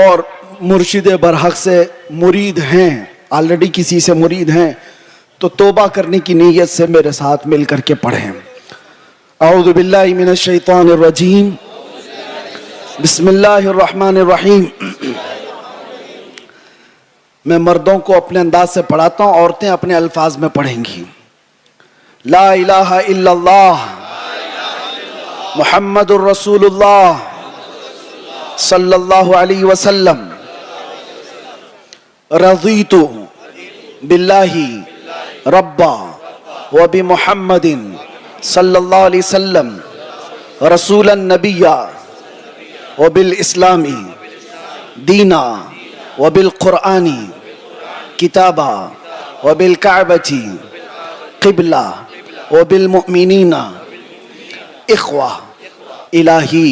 اور مرشد برحق سے مرید ہیں، آلریڈی کسی سے مرید ہیں، تو توبہ کرنے کی نیت سے میرے ساتھ مل کر کے پڑھیں۔ اعوذ باللہ من الشیطان الرجیم، بسم اللہ الرحمن الرحیم۔ میں مردوں کو اپنے انداز سے پڑھاتا ہوں، عورتیں اپنے الفاظ میں پڑھیں گی۔ لا الہ الا اللہ محمد الرسول اللہ صلی اللہ علیہ وسلم، رضیت باللہ ربا وبمحمد صلی اللہ علیہ وسلم رسول النبی وبالاسلام دینا وبالقرآن کتابا وبالکعبۃ قبلہ وبالمؤمنین اخوہ۔ الہی،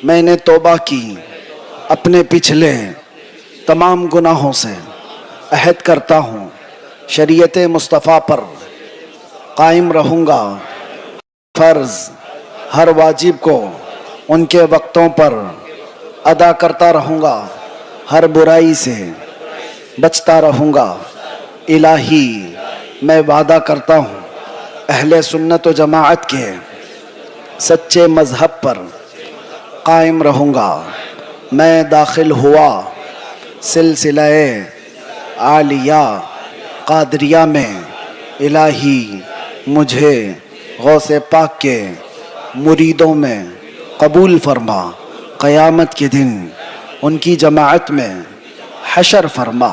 میں نے توبہ کی، اپنے پچھلے تمام گناہوں سے عہد کرتا ہوں شریعت مصطفیٰ پر قائم رہوں گا، فرض ہر واجب کو ان کے وقتوں پر ادا کرتا رہوں گا، ہر برائی سے بچتا رہوں گا۔ الہی، میں وعدہ کرتا ہوں اہل سنت و جماعت کے سچے مذہب پر قائم رہوں گا۔ میں داخل ہوا سلسلہ عالیہ قادریہ میں، الہی مجھے غوث پاک کے مریدوں میں قبول فرما، قیامت کے دن ان کی جماعت میں حشر فرما۔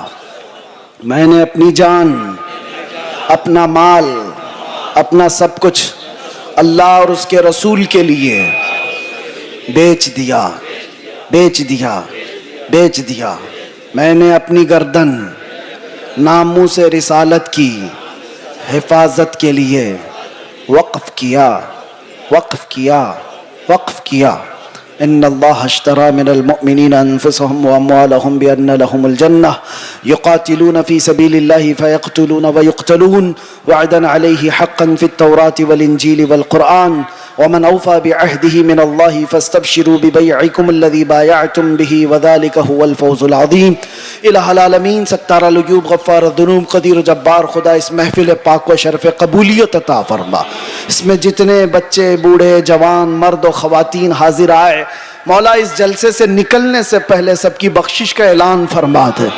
میں نے اپنی جان، اپنا مال، اپنا سب کچھ اللہ اور اس کے رسول کے لیے بیچ دیا۔ میں نے اپنی گردن ناموس رسالت کی حفاظت کے لیے وقف کیا۔ ان اللہ اشترى من المؤمنین انفسهم واموالهم بان لهم الجنہ یقاتلون فی سبیل اللہ فیقتلون ویقتلون وعدا علیہ حقا فی التوراة والانجیل والقرآن ومن اوفى بعهده من اللہ فاستبشروا ببیعکم الذی بایعتم به وذلك هو الفوز العظیم۔ الہ العالمین، ستار العیوب، غفار الذنوب، قدیر و جبار، خدا اس محفل پاک کو شرف قبولیت عطا فرما۔ اس میں جتنے بچے، بوڑھے، جوان، مرد و خواتین حاضر آئے، مولا اس جلسے سے نکلنے سے پہلے سب کی بخشش کا اعلان فرما دے۔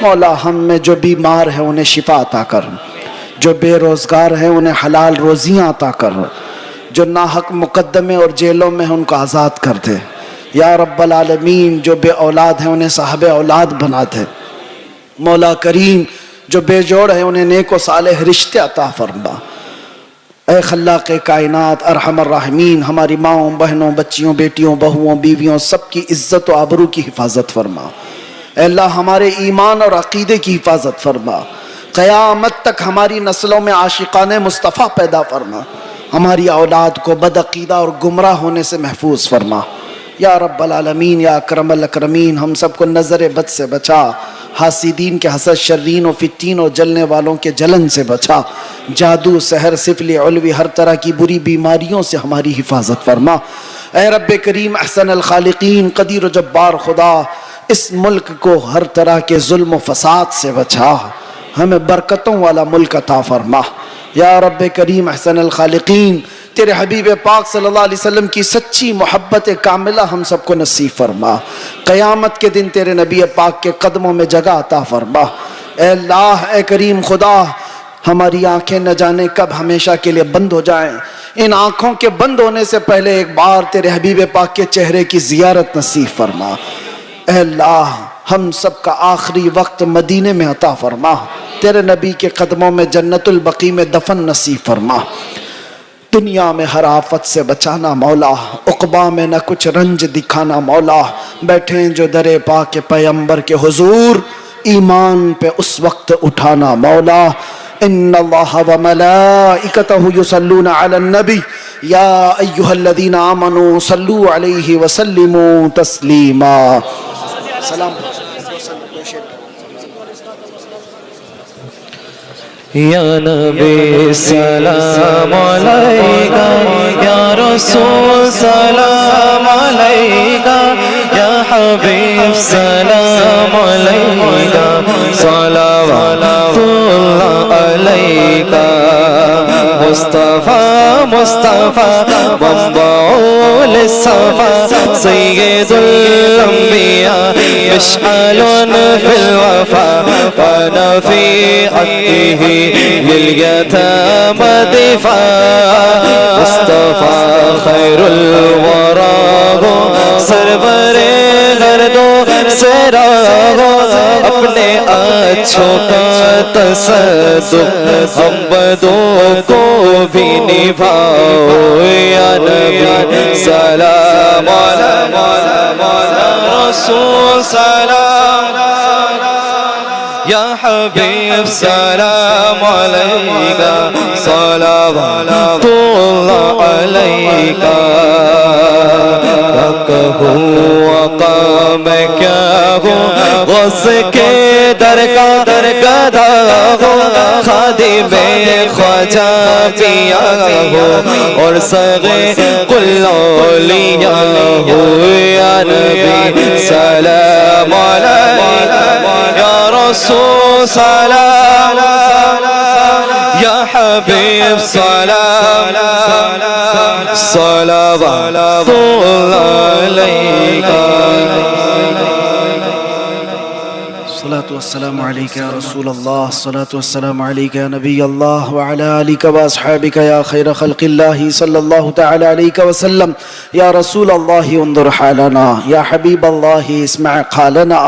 مولا ہم میں جو بیمار ہیں انہیں شفا عطا کر، جو بے روزگار ہیں انہیں حلال روزیاں عطا کر، جو ناحق مقدمے اور جیلوں میں ہیں ان کو آزاد کر دے۔ یا رب العالمین، جو بے اولاد ہیں انہیں صاحب اولاد بنا دے۔ مولا کریم، جو بے جوڑ ہیں انہیں نیک و صالح رشتے عطا فرما۔ اے خلاق کائنات، ارحم الراحمین، ہماری ماؤں، بہنوں، بچیوں، بیٹیوں، بہوؤں، بیویوں، سب کی عزت و آبرو کی حفاظت فرما۔ اے اللہ ہمارے ایمان اور عقیدے کی حفاظت فرما۔ قیامت تک ہماری نسلوں میں عاشقان مصطفیٰ پیدا فرما۔ ہماری اولاد کو بدعقیدہ اور گمراہ ہونے سے محفوظ فرما۔ یا رب العالمین، یا اکرم الاکرمین، ہم سب کو نظر بد سے بچا، حاسدین کے حسد، شرین و فتین و جلنے والوں کے جلن سے بچا، جادو، سحر، سفلی، علوی، ہر طرح کی بری بیماریوں سے ہماری حفاظت فرما۔ اے رب کریم احسن الخالقین، قدیر و جبار خدا، اس ملک کو ہر طرح کے ظلم و فساد سے بچا، ہمیں برکتوں والا ملک عطا فرما۔ یا رب کریم احسن الخالقین، تیرے حبیب پاک صلی اللہ علیہ وسلم کی سچی محبت کاملہ ہم سب کو نصیب فرما. قیامت کے دن تیرے نبی پاک کے قدموں میں جگہ عطا فرما. اے اللہ، اے کریم خدا، ہماری آنکھیں نہ جانے کب ہمیشہ کے لیے بند ہو جائیں. ان آنکھوں کے بند ہونے سے پہلے ایک بار تیرے حبیب پاک کے چہرے کی زیارت نصیب فرما. اے اللہ، ہم سب کا آخری وقت مدینے میں عطا فرما. تیرے نبی کے قدموں میں جنت البقیع میں دفن نصیب فرما. دنیا میں ہر آفت سے بچانا مولا، عقبہ میں نہ کچھ رنج دکھانا مولا. بیٹھے ہیں جو در پاک کے پیغمبر کے حضور، ایمان پہ اس وقت اٹھانا مولا. ان اللہ وملائکتہ یصلون علی النبی یا ایھا الذین آمنوا صلوا علیہ وسلموا تسلیما. سلام. یا نبی سلام علیکہ، یا رسول سلام علیکہ، یا حبیب سلام علیکہ، صلوات اللہ علیکہ. مصطفیٰ مصطفیٰ منبع للصفا، سید الانبیاء مشعل فی الوفا، وانا فی حقہ للیتامى دفاع. مصطفیٰ خیر الورا ہو، سرور گرد و سراغ، اپنے اچھوں کا تصدق ہم بدوں کو بھی نبھاؤ. یا نبی سلام علیکہ، رسول سلام، یا حبیب سلام علیکہ، صلوات اللہ علیکہ. کہوں آقا میں کیا ہوں، غوث کے در کا گدا ہوں، خادم خواجہ پیا ہوں، اور سغے کل اولیاء ہوں. یا نبی سلام علیکہ، یا رسول سلام، یا حبیب سلام، صلوات اللہ علیکہ. الصلاة والسلام عليك يا رسول الله، الصلاة والسلام عليك يا نبي الله، وعلى آلك وأصحابك يا خير خلق الله صلى الله تعالى عليك وسلم. يا رسول الله انظر حالنا، يا حبيب الله اسمع قالنا،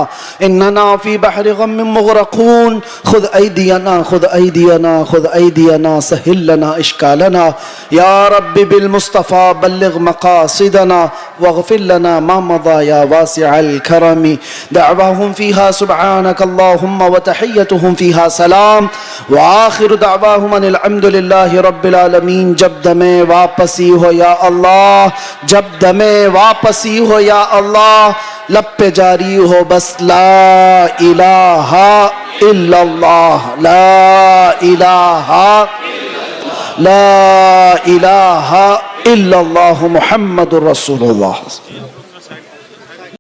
إننا في بحر غم مغرقون. خذ أيدينا خذ أيدينا خذ أيدينا، سهل لنا إشكالنا. يا رب بالمصطفى بلغ مقاصدنا، واغفر لنا ما مضى يا واسع الكرم. دعواهم فيها سبحانك اللهم وتحيتهم فيها سلام، وآخر دعواهم ان الحمد لله رب العالمین. جب دمیں واپسی ہو یا اللہ، جب دمیں واپسی ہو یا اللہ، لب پہ جاری ہو بس لا الہ الا اللہ، لا الہ لا الہ الا اللہ محمد رسول اللہ.